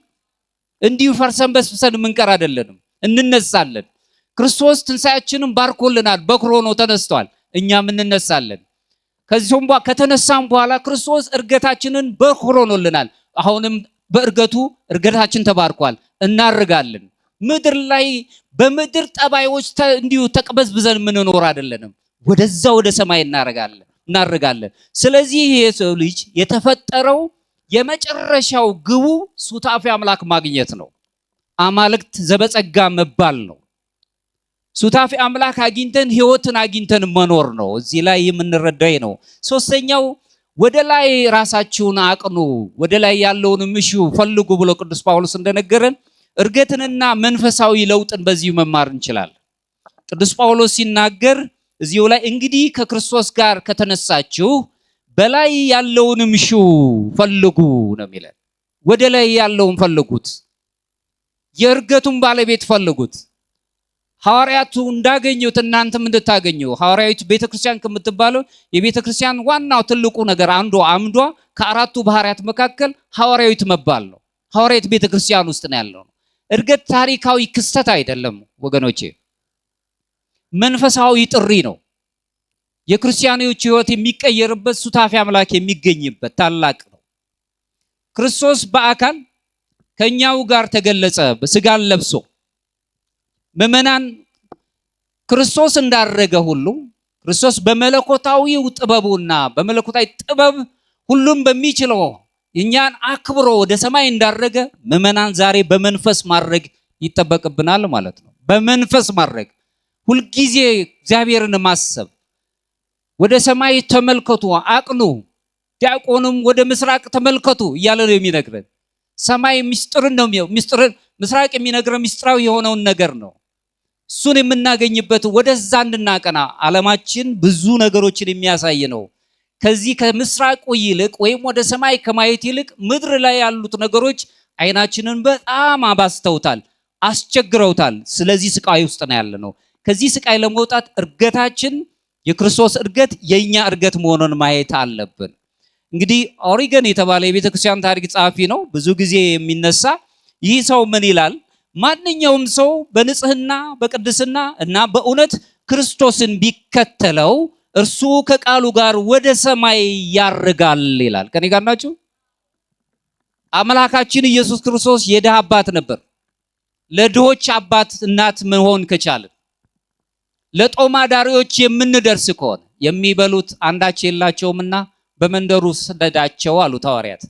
እንዲሁ ፈርሰን በስብሰን የምንቀር አይደለንም፣ እንነሳለን። ክርስቶስ ትንሳኤያችንን ባርኮልናል፣ በኩር ሆኖ ተነስቷል። እኛም እንነሳለን። ከዚህም ከተነሳም በኋላ ክርስቶስ እርገታችንን በኩር ሆኖልናል። አሁንም እርገታችን ተባርኳል፣ እናርጋለን። ምድር ላይ በምድር ጠባዮች እንዲሁ ተቀበዝብዘን የምንኖር አይደለንም። ወደዛ ወደ ሰማይ እናርጋለን። ስለዚህ የሰው ልጅ የተፈጠረው የመጨረሻው ግቡ ሱታፌ አምላክ ማግኘት ነው። አማልክት ዘበጸጋ መባል ነው። ሱታፌ አምላክ አግኝተን ህይወትን አግኝተን መኖር ነው። እዚህ ላይ የምንረዳው ነው። ሶስተኛው ወደ ላይ ራሳችሁን አቅኑ፣ ወደ ላይ ያለውን ምሹ ፈልጉ ብሎ ቅዱስ ጳውሎስ እንደነገረን እርገትንና መንፈሳዊ ለውጥን በዚሁ መማር እንችላለን። ቅዱስ ጳውሎስ ሲናገር እዚሁ ላይ እንግዲህ ከክርስቶስ ጋር ከተነሳችሁ በላይ ያለውን ምሹ ፈልጉ ነው የሚለን። ወደ ላይ ያለውን ፈልጉት፣ የእርገቱን ባለቤት ፈልጉት። ሐዋርያቱ እንዳገኙት እናንተም እንድታገኙ። ሐዋርያዊት ቤተክርስቲያን ከምትባለው የቤተክርስቲያን ዋናው ትልቁ ነገር አንዱ አምዷ ከአራቱ ባህሪያት መካከል ሐዋርያዊት መባል ነው። ሐዋርያዊት ቤተክርስቲያን ውስጥ ነው ያለው። እርገት ታሪካዊ ክስተት አይደለም ወገኖቼ። መንፈሳዊ ጥሪ ነው። የክርስቲያኖች ሕይወት የሚቀየርበት ሱታፊ አምላክ የሚገኝበት ታላቅ ነው። ክርስቶስ በአካል ከኛው ጋር ተገለጸ በስጋን ለብሶ። ምእመናን ክርስቶስ እንዳረገ ሁሉ ክርስቶስ በመለኮታዊው ጥበቡና በመለኮታዊ ጥበብ ሁሉም በሚችለው እኛን አክብሮ ወደ ሰማይ እንዳረገ ምእመናን ዛሬ በመንፈስ ማድረግ ይጠበቅብናል ማለት ነው። በመንፈስ ማድረግ ሁልጊዜ እግዚአብሔርን ማሰብ። ወደ ሰማይ ተመልከቱ አቅኑ፣ ዲያቆኑም ወደ ምስራቅ ተመልከቱ እያለ ነው የሚነግረን። ሰማይ ምስጢርን ነው ምስጢርን ምስራቅ የሚነግረን ምስጢራዊ የሆነውን ነገር ነው። እሱን የምናገኝበት ወደዛ እንድናቀና ዓለማችን ብዙ ነገሮችን የሚያሳይ ነው። ከዚህ ከምስራቁ ይልቅ ወይም ወደ ሰማይ ከማየት ይልቅ ምድር ላይ ያሉት ነገሮች አይናችንን በጣም አባስተውታል፣ አስቸግረውታል። ስለዚህ ስቃይ ውስጥ ነው ያለነው። ከዚህ ስቃይ ለመውጣት እርገታችን የክርስቶስ እርገት የኛ እርገት መሆኑን ማየት አለብን። እንግዲህ ኦሪገን የተባለ የቤተክርስቲያን ታሪክ ጸሐፊ ነው፣ ብዙ ጊዜ የሚነሳ ይህ ሰው ምን ይላል? ማንኛውም ሰው በንጽህና በቅድስና እና በእውነት ክርስቶስን ቢከተለው እርሱ ከቃሉ ጋር ወደ ሰማይ ያርጋል ይላል። ከኔ ጋር ናችሁ? አምላካችን ኢየሱስ ክርስቶስ የድሃ አባት ነበር። ለድሆች አባት እናት መሆን ከቻልን፣ ለጦማዳሪዎች የምንደርስ ከሆነ የሚበሉት አንዳች የላቸውምና በመንደሩ ሰደዳቸው አሉት ሐዋርያት።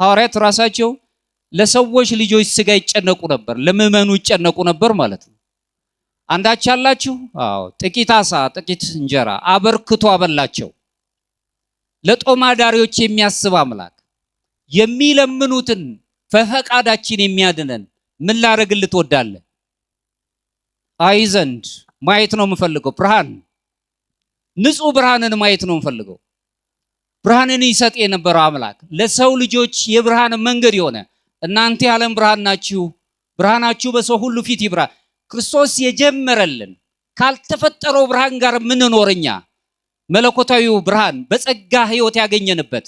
ሐዋርያት ራሳቸው ለሰዎች ልጆች ስጋ ይጨነቁ ነበር፣ ለምእመኑ ይጨነቁ ነበር ማለት ነው። አንዳች አላችሁ? አዎ፣ ጥቂት አሳ ጥቂት እንጀራ አበርክቶ አበላቸው። ለጦማዳሪዎች የሚያስብ አምላክ፣ የሚለምኑትን በፈቃዳችን የሚያድነን ምን ላደርግልህ ትወዳለህ? አይ ዘንድ ማየት ነው የምፈልገው። ብርሃን፣ ንጹህ ብርሃንን ማየት ነው የምፈልገው። ብርሃንን ይሰጥ የነበረው አምላክ ለሰው ልጆች የብርሃን መንገድ የሆነ እናንተ የዓለም ብርሃን ናችሁ፣ ብርሃናችሁ በሰው ሁሉ ፊት ይብራ። ክርስቶስ የጀመረልን ካልተፈጠረው ብርሃን ጋር የምንኖርኛ መለኮታዊው ብርሃን በጸጋ ሕይወት ያገኘንበት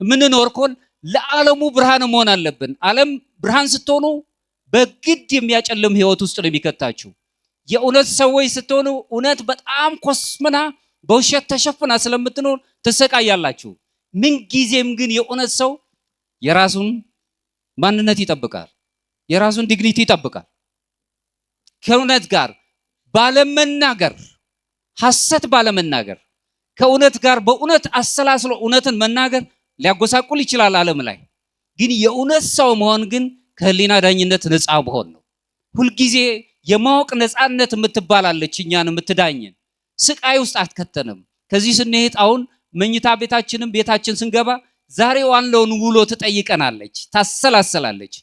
የምንኖር ኮን ለዓለሙ ብርሃን መሆን አለብን። ዓለም ብርሃን ስትሆኑ በግድ የሚያጨልም ሕይወት ውስጥ ነው የሚከታችሁ። የእውነት ሰዎች ስትሆኑ እውነት በጣም ኮስምና በውሸት ተሸፍና ስለምትኖር ትሰቃያላችሁ። ምን ጊዜም ግን የእውነት ሰው የራሱን ማንነት ይጠብቃል፣ የራሱን ዲግኒቲ ይጠብቃል። ከእውነት ጋር ባለመናገር፣ ሐሰት ባለመናገር፣ ከእውነት ጋር በእውነት አሰላስሎ እውነትን መናገር ሊያጎሳቁል ይችላል ዓለም ላይ። ግን የእውነት ሰው መሆን ግን ከህሊና ዳኝነት ነፃ መሆን ነው። ሁልጊዜ የማወቅ ነፃነት የምትባላለች እኛን የምትዳኝን ስቃይ ውስጥ አትከተንም። ከዚህ ስንሄድ አሁን መኝታ ቤታችን ስንገባ ዛሬ ዋለውን ውሎ ትጠይቀናለች፣ ታሰላሰላለች።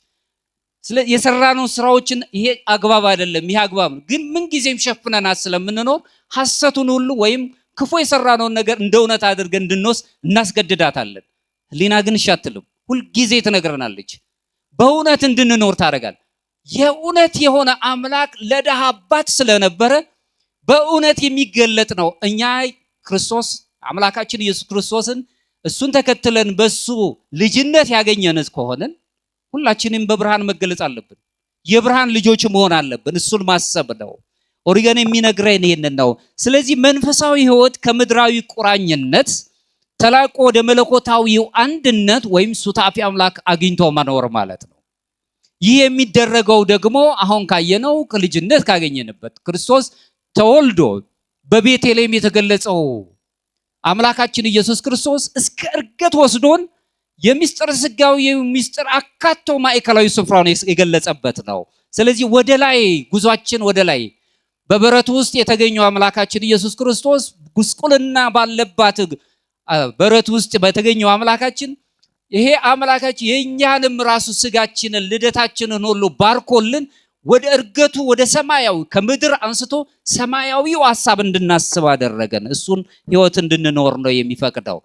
የሰራነው ስራዎችን ይሄ አግባብ አይደለም፣ ይሄ አግባብ ነው። ግን ምን ጊዜም ሸፍነናት ስለምንኖር ሐሰቱን ሁሉ ወይም ክፉ የሰራነውን ነገር እንደ እውነት አድርገን እንድንወስድ እናስገድዳታለን። ህሊና ግን እሺ አትልም፣ ሁልጊዜ ትነግረናለች፣ በእውነት እንድንኖር ታደርጋል። የእውነት የሆነ አምላክ ለድሃ አባት ስለነበረ በእውነት የሚገለጥ ነው። እኛ ክርስቶስ አምላካችን ኢየሱስ ክርስቶስን እሱን ተከትለን በሱ ልጅነት ያገኘን ከሆነን ሁላችንም በብርሃን መገለጽ አለብን። የብርሃን ልጆች መሆን አለብን። እሱን ማሰብ ነው። ኦሪገን የሚነግረን ይሄንን ነው። ስለዚህ መንፈሳዊ ህይወት ከምድራዊ ቁራኝነት ተላቆ ወደ መለኮታዊው አንድነት ወይም ሱታፊ አምላክ አግኝቶ መኖር ማለት ነው። ይህ የሚደረገው ደግሞ አሁን ካየነው ከልጅነት ካገኘንበት ክርስቶስ ተወልዶ በቤተልሔም የተገለጸው አምላካችን ኢየሱስ ክርስቶስ እስከ እርገት ወስዶን የሚስጥር ስጋዊ ሚስጥር አካቶ ማዕከላዊ ስፍራውን የገለጸበት ነው። ስለዚህ ወደ ላይ ጉዟችን ወደ ላይ በበረቱ ውስጥ የተገኘው አምላካችን ኢየሱስ ክርስቶስ ጉስቁልና ባለባት በረት ውስጥ በተገኘው አምላካችን ይሄ አምላካችን የኛንም ራሱ ስጋችንን ልደታችንን ሁሉ ባርኮልን ወደ እርገቱ ወደ ሰማያዊ ከምድር አንስቶ ሰማያዊው ሐሳብ እንድናስብ አደረገን። እሱን ህይወት እንድንኖር ነው የሚፈቅደው።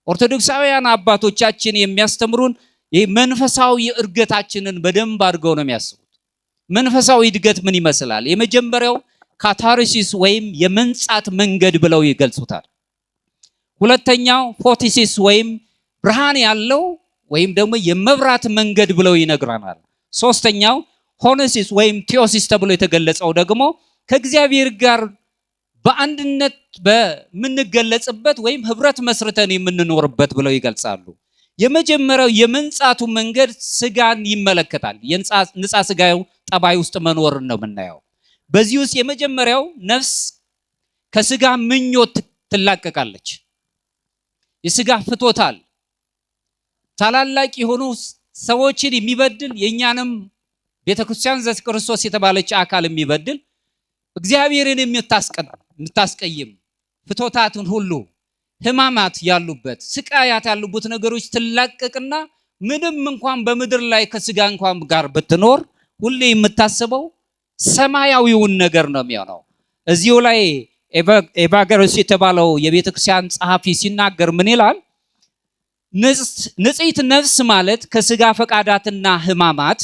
ኦርቶዶክሳውያን አባቶቻችን የሚያስተምሩን ይሄ መንፈሳዊ እርገታችንን በደንብ አድርገው ነው የሚያስቡት። መንፈሳዊ እድገት ምን ይመስላል? የመጀመሪያው ካታርሲስ ወይም የመንጻት መንገድ ብለው ይገልጹታል። ሁለተኛው ፎቲሲስ ወይም ብርሃን ያለው ወይም ደግሞ የመብራት መንገድ ብለው ይነግረናል። ሶስተኛው ሆነሲስ ወይም ቴዎሲስ ተብሎ የተገለጸው ደግሞ ከእግዚአብሔር ጋር በአንድነት በምንገለጽበት ወይም ህብረት መስርተን የምንኖርበት ብለው ይገልጻሉ። የመጀመሪያው የመንጻቱ መንገድ ስጋን ይመለከታል። የንጻ ስጋው ጠባይ ውስጥ መኖርን ነው የምናየው። በዚህ ውስጥ የመጀመሪያው ነፍስ ከስጋ ምኞት ትላቀቃለች። የስጋ ፍቶታል ታላላቅ የሆኑ ሰዎችን የሚበድል የኛንም ቤተክርስቲያን ዘክርስቶስ የተባለች አካል የሚበድል እግዚአብሔርን የምታስቀይም ፍቶታትን ሁሉ ህማማት ያሉበት ስቃያት ያሉበት ነገሮች ትላቀቅና ምንም እንኳን በምድር ላይ ከስጋ እንኳን ጋር ብትኖር ሁሌ የምታስበው ሰማያዊውን ነገር ነው የሚሆነው። እዚሁ ላይ ኤቫገረስ የተባለው የቤተክርስቲያን ጸሐፊ ሲናገር ምን ይላል? ንጽሕት ነፍስ ማለት ከስጋ ፈቃዳትና ህማማት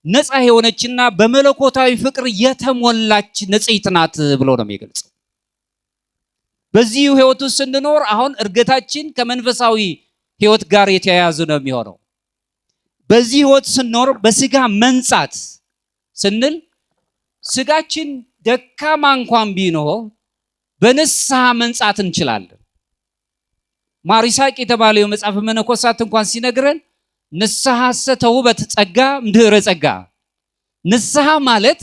ነፃ የሆነችና በመለኮታዊ ፍቅር የተሞላች ንጽሕት ናት ብሎ ነው የሚገልጸው። በዚህ ህይወት ውስጥ ስንኖር አሁን እርገታችን ከመንፈሳዊ ህይወት ጋር የተያያዘ ነው የሚሆነው። በዚህ ህይወት ስንኖር በስጋ መንጻት ስንል ስጋችን ደካማ እንኳን ቢኖር በንስሐ መንጻት እንችላለን። ማር ይስሐቅ የተባለው መጽሐፈ መነኮሳት እንኳን ሲነግረን ንስሐ ተውበት ጸጋ ምድረ ጸጋ። ንስሐ ማለት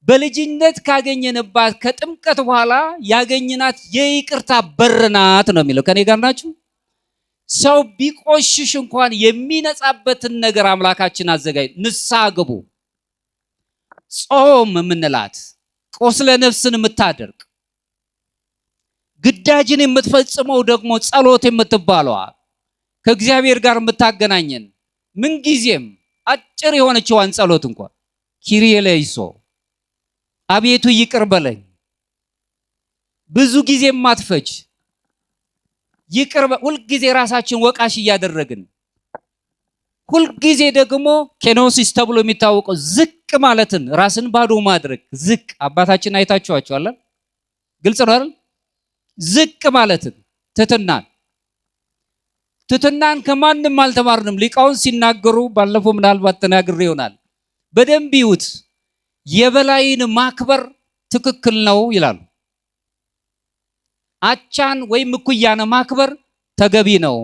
በልጅነት ካገኘንባት ከጥምቀት በኋላ ያገኘናት የይቅርታ በርናት ነው የሚለው። ከኔ ጋር ናችሁ? ሰው ቢቆሽሽ እንኳን የሚነጻበትን ነገር አምላካችን አዘጋጅ። ንስሐ ግቡ። ጾም የምንላት ቆስለ ነፍስን የምታደርግ ግዳጅን የምትፈጽመው ደግሞ ጸሎት የምትባለዋ ከእግዚአብሔር ጋር የምታገናኘን ምንጊዜም አጭር የሆነችዋን ጸሎት እንኳን ኪሪየ ለይሶ አቤቱ ይቅር በለኝ ብዙ ጊዜ ማትፈጅ ይቅር ሁልጊዜ ራሳችን ወቃሽ እያደረግን ሁልጊዜ ደግሞ ኬኖሲስ ተብሎ የሚታወቀው ዝቅ ማለትን ራስን ባዶ ማድረግ ዝቅ አባታችን አይታችኋቸዋል። ግልጽ ነው አይደል? ዝቅ ማለትን ትሕትናን ከማንም አልተማርንም። ሊቃውን ሲናገሩ ባለፈው ምናልባት ተናግሬ ይሆናል። በደንብ ይዩት። የበላይን ማክበር ትክክል ነው ይላሉ። አቻን ወይም እኩያን ማክበር ተገቢ ነው።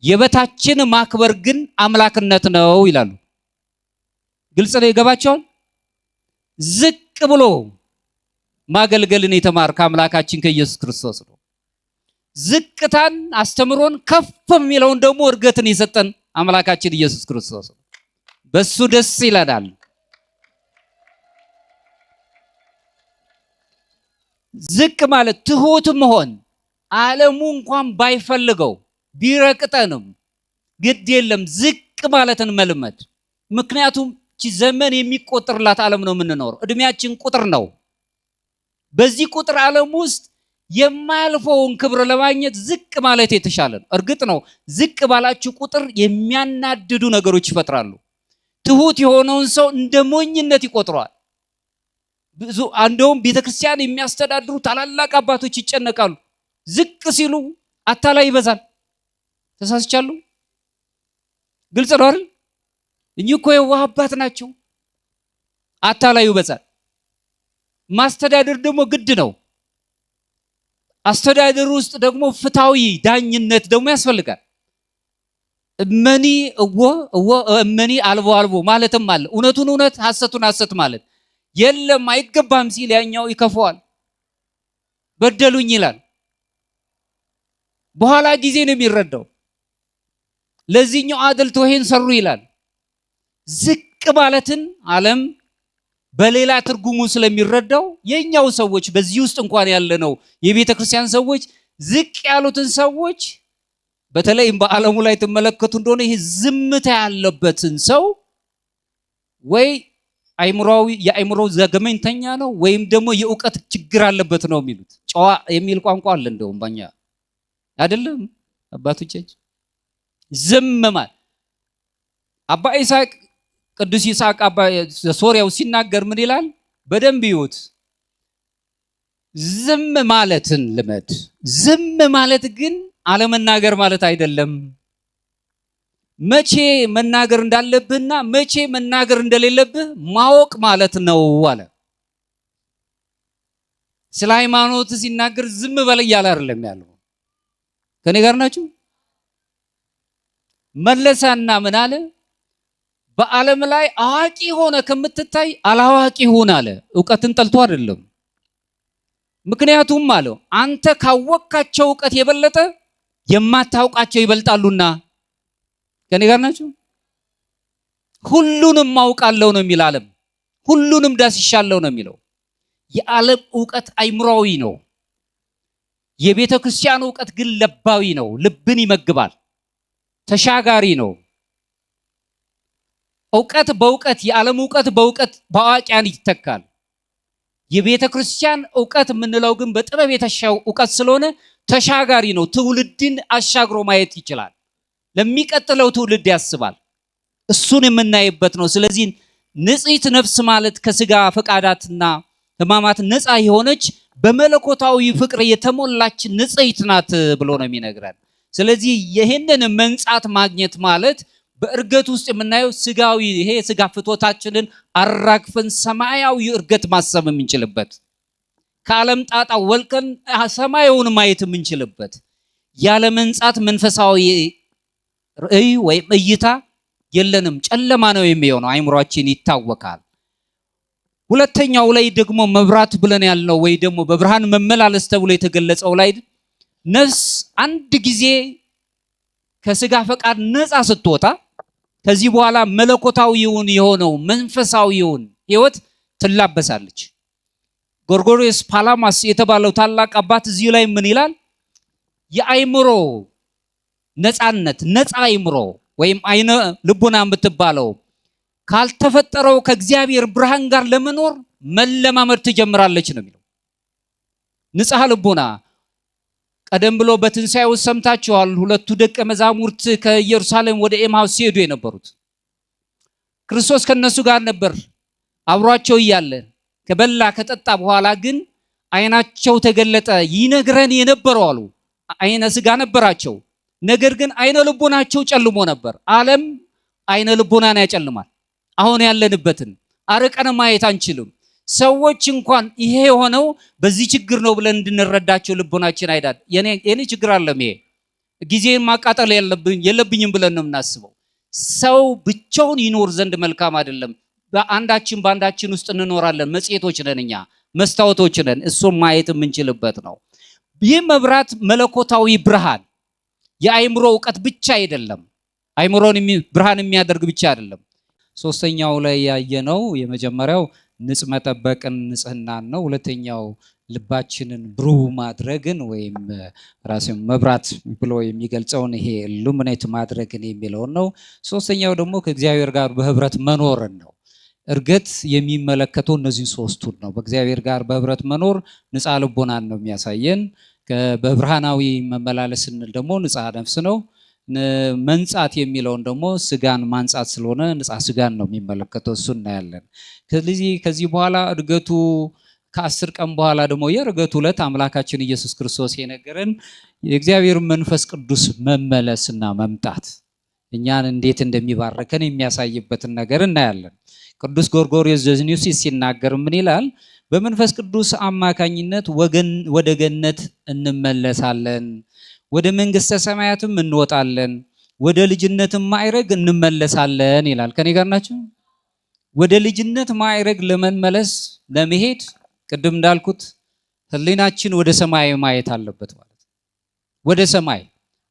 የበታችን ማክበር ግን አምላክነት ነው ይላሉ። ግልጽ ነው፣ ይገባቸዋል። ዝቅ ብሎ ማገልገልን የተማር ከአምላካችን ከኢየሱስ ክርስቶስ ነው። ዝቅታን አስተምሮን ከፍ የሚለውን ደግሞ እርገትን የሰጠን አምላካችን ኢየሱስ ክርስቶስ ነው። በሱ ደስ ይለናል። ዝቅ ማለት ትሁት መሆን ዓለሙ እንኳን ባይፈልገው ቢረቅጠንም ግድ የለም ዝቅ ማለትን መልመድ። ምክንያቱም ዘመን የሚቆጥርላት ዓለም ነው የምንኖረው። እድሜያችን ቁጥር ነው። በዚህ ቁጥር ዓለም ውስጥ የማያልፈውን ክብር ለማግኘት ዝቅ ማለት የተሻለ ነው። እርግጥ ነው ዝቅ ባላችሁ ቁጥር የሚያናድዱ ነገሮች ይፈጥራሉ። ትሁት የሆነውን ሰው እንደ ሞኝነት ይቆጥረዋል። ብዙ እንደውም ቤተክርስቲያን የሚያስተዳድሩ ታላላቅ አባቶች ይጨነቃሉ። ዝቅ ሲሉ አታላይ ይበዛል። ተሳስቻለሁ? ግልጽ ነው አይደል? እኚህ እኮ የዋህ አባት ናቸው። አታላዩ ይበዛል። ማስተዳደር ደግሞ ግድ ነው። አስተዳደር ውስጥ ደግሞ ፍትሃዊ ዳኝነት ደግሞ ያስፈልጋል። እመኒ እመኒ አልቦ አልቦ ማለትም አለ። እውነቱን እውነት ሐሰቱን ሐሰት ማለት የለም አይገባም ሲል ያኛው ይከፈዋል። በደሉኝ ይላል። በኋላ ጊዜ ነው የሚረዳው። ለዚህኛው አድልቶ ይሄን ሰሩ ይላል። ዝቅ ማለትን ዓለም በሌላ ትርጉሙ ስለሚረዳው የኛው ሰዎች በዚህ ውስጥ እንኳን ያለነው የቤተ ክርስቲያን ሰዎች ዝቅ ያሉትን ሰዎች በተለይም በዓለሙ ላይ ተመለከቱ እንደሆነ ይሄ ዝምታ ያለበትን ሰው ወይ የአእምሮው ዘገመኝተኛ ነው ወይም ደግሞ የእውቀት ችግር አለበት ነው የሚሉት። ጨዋ የሚል ቋንቋ አለ እንደውም በእኛ አይደለም አባቶቻችን። ዝም ማለት አባ ይስሐቅ ቅዱስ ይስሐቅ አባ ሶርያው ሲናገር ምን ይላል? በደንብ ይዩት። ዝም ማለትን ልመድ። ዝም ማለት ግን አለመናገር ማለት አይደለም። መቼ መናገር እንዳለብህና መቼ መናገር እንደሌለብህ ማወቅ ማለት ነው አለ። ስለ ሃይማኖት ሲናገር ዝም በል እያለ አይደለም ያለው። ከኔ ጋር ናችሁ? መለሳና ምን አለ? በዓለም ላይ አዋቂ ሆነ ከምትታይ አላዋቂ ሁን አለ። ዕውቀትን ጠልቶ አይደለም። ምክንያቱም አለው አንተ ካወቅካቸው ዕውቀት የበለጠ የማታውቃቸው ይበልጣሉና። ከኔ ጋር ናችሁ? ሁሉንም ማውቃለሁ ነው የሚል ዓለም። ሁሉንም ዳስሻለሁ ነው የሚለው። የዓለም ዕውቀት አይምሮዊ ነው። የቤተ ክርስቲያን ዕውቀት ግን ለባዊ ነው። ልብን ይመግባል። ተሻጋሪ ነው። ዕውቀት በዕውቀት የዓለም ዕውቀት በዕውቀት በአዋቂያን ይተካል። የቤተ ክርስቲያን ዕውቀት የምንለው ግን በጥበብ የተሻው ዕውቀት ስለሆነ ተሻጋሪ ነው። ትውልድን አሻግሮ ማየት ይችላል። ለሚቀጥለው ትውልድ ያስባል። እሱን የምናይበት ነው። ስለዚህ ንጽሕት ነፍስ ማለት ከስጋ ፈቃዳትና ሕማማት ነፃ የሆነች በመለኮታዊ ፍቅር የተሞላች ንጽሕት ናት ብሎ ነው የሚነግረን። ስለዚህ ይህንን መንጻት ማግኘት ማለት በእርገት ውስጥ የምናየው ስጋዊ ይሄ ስጋ ፍቶታችንን አራግፈን ሰማያዊ እርገት ማሰብ የምንችልበት ከዓለም ጣጣ ወልቀን ሰማያዊውን ማየት የምንችልበት ያለ መንጻት መንፈሳዊ ራእይ ወይም እይታ የለንም። ጨለማ ነው የሚሆነው። አይምሮአችን ይታወካል። ሁለተኛው ላይ ደግሞ መብራት ብለን ያልነው ወይ ደግሞ በብርሃን መመላለስ ተብሎ የተገለጸው ላይ ነፍስ አንድ ጊዜ ከስጋ ፈቃድ ነፃ ስትወጣ ከዚህ በኋላ መለኮታዊውን የሆነው መንፈሳዊውን ሕይወት ትላበሳለች። ጎርጎርዮስ ፓላማስ የተባለው ታላቅ አባት እዚህ ላይ ምን ይላል? የአይምሮ ነፃነት ነፃ አይምሮ ወይም አይነ ልቡና የምትባለው ካልተፈጠረው ከእግዚአብሔር ብርሃን ጋር ለመኖር መለማመድ ትጀምራለች ነው የሚለው። ንጽሐ ልቡና ቀደም ብሎ በትንሣኤው ሰምታችኋል። ሁለቱ ደቀ መዛሙርት ከኢየሩሳሌም ወደ ኤማሁስ ሲሄዱ የነበሩት ክርስቶስ ከነሱ ጋር ነበር አብሯቸው እያለ ከበላ ከጠጣ በኋላ ግን አይናቸው ተገለጠ። ይነግረን የነበረው አሉ አይነ ስጋ ነበራቸው፣ ነገር ግን አይነ ልቦናቸው ጨልሞ ነበር። ዓለም አይነ ልቦናን ያጨልማል። አሁን ያለንበትን አርቀን ማየት አንችልም። ሰዎች እንኳን ይሄ የሆነው በዚህ ችግር ነው ብለን እንድንረዳቸው ልቦናችን አይዳል። የኔ ችግር አለም ይሄ ጊዜን ማቃጠል የለብኝም ብለን ነው የምናስበው። ሰው ብቻውን ይኖር ዘንድ መልካም አይደለም። በአንዳችን ውስጥ እንኖራለን። መጽሔቶች ነን እኛ፣ መስታወቶች ነን። እሱም ማየት የምንችልበት ነው። ይህ መብራት መለኮታዊ ብርሃን የአይምሮ ዕውቀት ብቻ አይደለም። አይምሮን ብርሃን የሚያደርግ ብቻ አይደለም። ሶስተኛው ላይ ያየነው የመጀመሪያው ንጽ መጠበቅን ንጽህናን ነው። ሁለተኛው ልባችንን ብሩህ ማድረግን ወይም ራስን መብራት ብሎ የሚገልጸውን ይሄ ኢሉሚኔት ማድረግን የሚለውን ነው። ሶስተኛው ደግሞ ከእግዚአብሔር ጋር በህብረት መኖርን ነው። እርገት የሚመለከተው እነዚህ ሶስቱን ነው። በእግዚአብሔር ጋር በህብረት መኖር ንጻ ልቦናን ነው የሚያሳየን። በብርሃናዊ መመላለስ ስንል ደግሞ ንጻ ነፍስ ነው። መንጻት የሚለውን ደግሞ ስጋን ማንጻት ስለሆነ ንጻ ስጋን ነው የሚመለከተው። እሱ እናያለን። ከዚህ በኋላ እርገቱ ከ10 ቀን በኋላ ደግሞ የእርገቱ ዕለት አምላካችን ኢየሱስ ክርስቶስ የነገረን የእግዚአብሔር መንፈስ ቅዱስ መመለስና መምጣት እኛን እንዴት እንደሚባርከን የሚያሳይበትን ነገር እናያለን። ቅዱስ ጎርጎርዮስ ዘኒውሲስ ሲናገር ምን ይላል? በመንፈስ ቅዱስ አማካኝነት ወደ ገነት እንመለሳለን፣ ወደ መንግስተ ሰማያትም እንወጣለን፣ ወደ ልጅነትም ማዕረግ እንመለሳለን ይላል። ከኔ ጋር ናችሁ? ወደ ልጅነት ማዕረግ ለመመለስ ለመሄድ ቅድም እንዳልኩት ህሊናችን ወደ ሰማይ ማየት አለበት ማለት ወደ ሰማይ።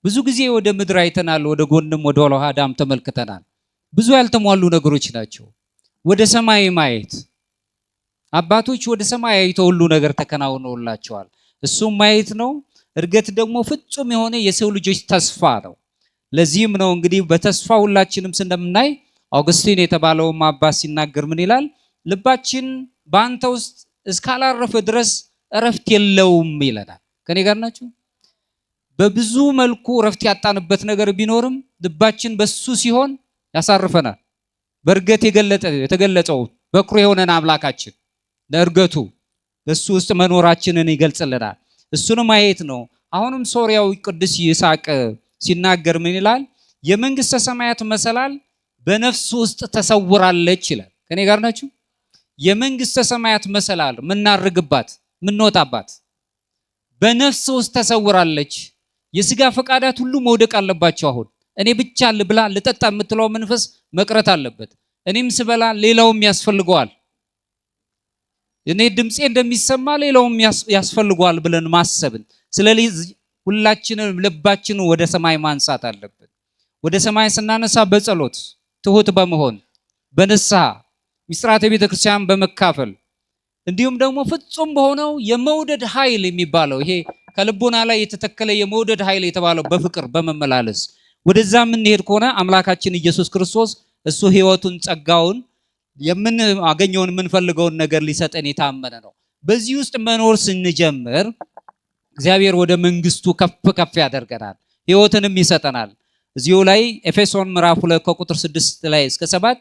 ብዙ ጊዜ ወደ ምድር አይተናል፣ ወደ ጎንም ወደ ኋላም ተመልክተናል። ብዙ ያልተሟሉ ነገሮች ናቸው። ወደ ሰማይ ማየት አባቶች ወደ ሰማይ አይተው ሁሉ ነገር ተከናውኖላቸዋል። እሱም ማየት ነው። እርገት ደግሞ ፍጹም የሆነ የሰው ልጆች ተስፋ ነው። ለዚህም ነው እንግዲህ በተስፋ ሁላችንም እንደምናይ አውግስቲን የተባለው አባት ሲናገር ምን ይላል? ልባችን በአንተ ውስጥ እስካላረፈ ድረስ እረፍት የለውም ይለናል። ከኔ ጋር ናችሁ? በብዙ መልኩ እረፍት ያጣንበት ነገር ቢኖርም ልባችን በሱ ሲሆን ያሳርፈናል። በእርገት የተገለጸው በኩር የሆነን አምላካችን ለእርገቱ በሱ ውስጥ መኖራችንን ይገልጽልናል። እሱን ማየት ነው። አሁንም ሶርያዊ ቅዱስ ይስሐቅ ሲናገር ምን ይላል? የመንግስተ ሰማያት መሰላል በነፍስ ውስጥ ተሰውራለች ይላል። ከኔ ጋር ናችሁ? የመንግስተ ሰማያት መሰላል ምናርግባት ምንወጣባት በነፍስ ውስጥ ተሰውራለች። የሥጋ ፈቃዳት ሁሉ መውደቅ አለባቸው። አሁን እኔ ብቻ ልብላ ልጠጣ የምትለው መንፈስ መቅረት አለበት። እኔም ስበላ ሌላውም ያስፈልገዋል፣ እኔ ድምጼ እንደሚሰማ ሌላውም ያስፈልገዋል ብለን ማሰብን። ስለዚህ ሁላችንም ልባችንን ወደ ሰማይ ማንሳት አለብን። ወደ ሰማይ ስናነሳ በጸሎት ትሁት በመሆን በንስሐ ምስጢራተ ቤተ ክርስቲያን በመካፈል እንዲሁም ደግሞ ፍጹም በሆነው የመውደድ ኃይል የሚባለው ይሄ ከልቦና ላይ የተተከለ የመውደድ ኃይል የተባለው በፍቅር በመመላለስ ወደዛ የምንሄድ ከሆነ አምላካችን ኢየሱስ ክርስቶስ እሱ ሕይወቱን ጸጋውን የምናገኘውን የምንፈልገውን ነገር ሊሰጠን የታመነ ነው። በዚህ ውስጥ መኖር ስንጀምር እግዚአብሔር ወደ መንግስቱ ከፍ ከፍ ያደርገናል፣ ሕይወትንም ይሰጠናል። እዚሁ ላይ ኤፌሶን ምዕራፍ 2 ከቁጥር 6 ላይ እስከ 7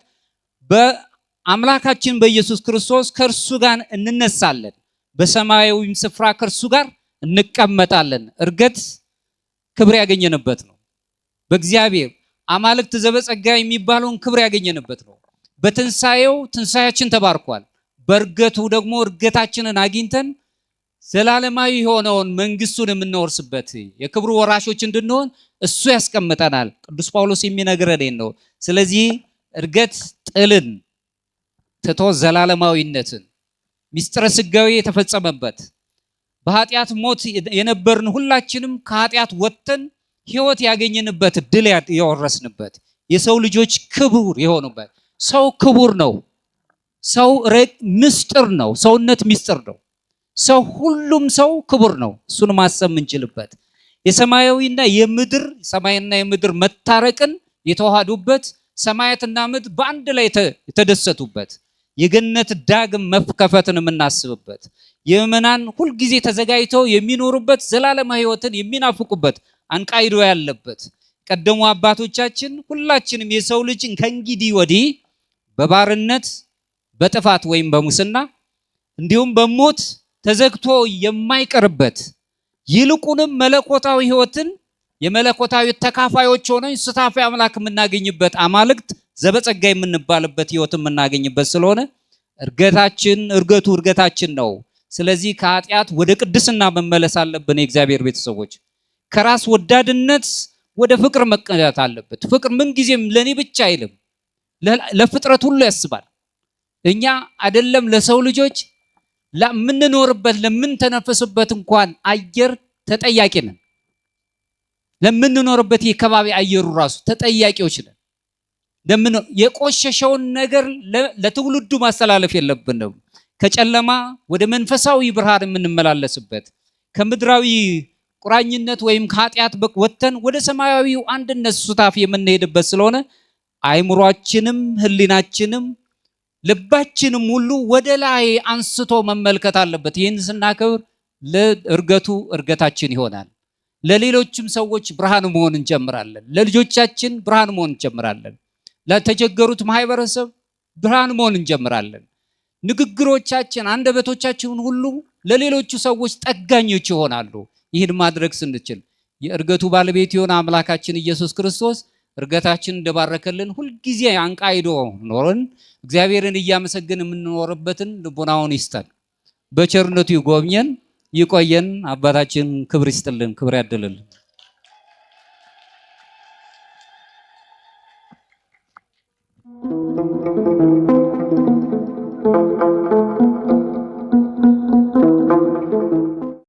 በአምላካችን በኢየሱስ ክርስቶስ ከእርሱ ጋር እንነሳለን፣ በሰማያዊም ስፍራ ከእርሱ ጋር እንቀመጣለን። እርገት ክብር ያገኘንበት ነው። በእግዚአብሔር አማልክት ዘበጸጋ የሚባለውን ክብር ያገኘንበት ነው። በትንሳኤው ትንሳያችን ተባርኳል። በእርገቱ ደግሞ እርገታችንን አግኝተን ዘላለማዊ የሆነውን መንግስቱን የምንወርስበት የክብሩ ወራሾች እንድንሆን እሱ ያስቀምጠናል። ቅዱስ ጳውሎስ የሚነግረን ነው። ስለዚህ እርገት ጥልን ትቶ ዘላለማዊነትን ሚስጥረ ስጋዊ የተፈጸመበት በኃጢአት ሞት የነበርን ሁላችንም ከኃጢአት ወጥተን ሕይወት ያገኘንበት ድል ያወረስንበት የሰው ልጆች ክቡር የሆኑበት። ሰው ክቡር ነው። ሰው ምስጢር ነው። ሰውነት ምስጢር ነው። ሰው ሁሉም ሰው ክቡር ነው። እሱን ማሰብ የምንችልበት የሰማያዊና የምድር ሰማይና የምድር መታረቅን የተዋሃዱበት ሰማያትና ምድር በአንድ ላይ የተደሰቱበት የገነት ዳግም መከፈትን የምናስብበት የምእመናን ሁልጊዜ ተዘጋጅተው የሚኖሩበት ዘላለማዊ ሕይወትን የሚናፍቁበት አንቃይዶ ያለበት ቀደሙ አባቶቻችን ሁላችንም የሰው ልጅን ከእንግዲህ ወዲህ በባርነት በጥፋት ወይም በሙስና እንዲሁም በሞት ተዘግቶ የማይቀርበት ይልቁንም መለኮታዊ ሕይወትን የመለኮታዊ ተካፋዮች ሆነን ስታፊ አምላክ የምናገኝበት አማልክት ዘበጸጋ የምንባልበት ሕይወት የምናገኝበት ስለሆነ እርገታችን ነው። ስለዚህ ከኃጢአት ወደ ቅድስና መመለስ አለብን። የእግዚአብሔር ቤተሰቦች ከራስ ወዳድነት ወደ ፍቅር መቀዳት አለበት። ፍቅር ምንጊዜም ለኔ ብቻ አይልም፣ ለፍጥረት ሁሉ ያስባል። እኛ አይደለም ለሰው ልጆች ለምንኖርበት ለምንተነፍስበት እንኳን አየር ተጠያቂ ነን። ለምንኖርበት የከባቢ አየሩ ራሱ ተጠያቂዎች ነን። የቆሸሸውን ነገር ለትውልዱ ማስተላለፍ የለብንም። ከጨለማ ወደ መንፈሳዊ ብርሃን የምንመላለስበት ከምድራዊ ቁራኝነት ወይም ከኃጢአት ወጥተን ወደ ሰማያዊው አንድነት ሱታፍ የምንሄድበት ስለሆነ አይምሯችንም ህሊናችንም ልባችንም ሁሉ ወደ ላይ አንስቶ መመልከት አለበት። ይህን ስናከብር እርገታችን ይሆናል። ለሌሎችም ሰዎች ብርሃን መሆን እንጀምራለን። ለልጆቻችን ብርሃን መሆን እንጀምራለን። ለተቸገሩት ማህበረሰብ ብርሃን መሆን እንጀምራለን። ንግግሮቻችን አንደበቶቻችን ሁሉ ለሌሎቹ ሰዎች ጠጋኞች ይሆናሉ። ይህን ማድረግ ስንችል የእርገቱ ባለቤት የሆነ አምላካችን ኢየሱስ ክርስቶስ እርገታችን እንደባረከልን ሁልጊዜ አንቃይዶ ኖረን እግዚአብሔርን እያመሰገን የምንኖርበትን ልቦናውን ይስጠን፣ በቸርነቱ ይጎብኘን፣ ይቆየን። አባታችን ክብር ይስጥልን፣ ክብር ያድልልን።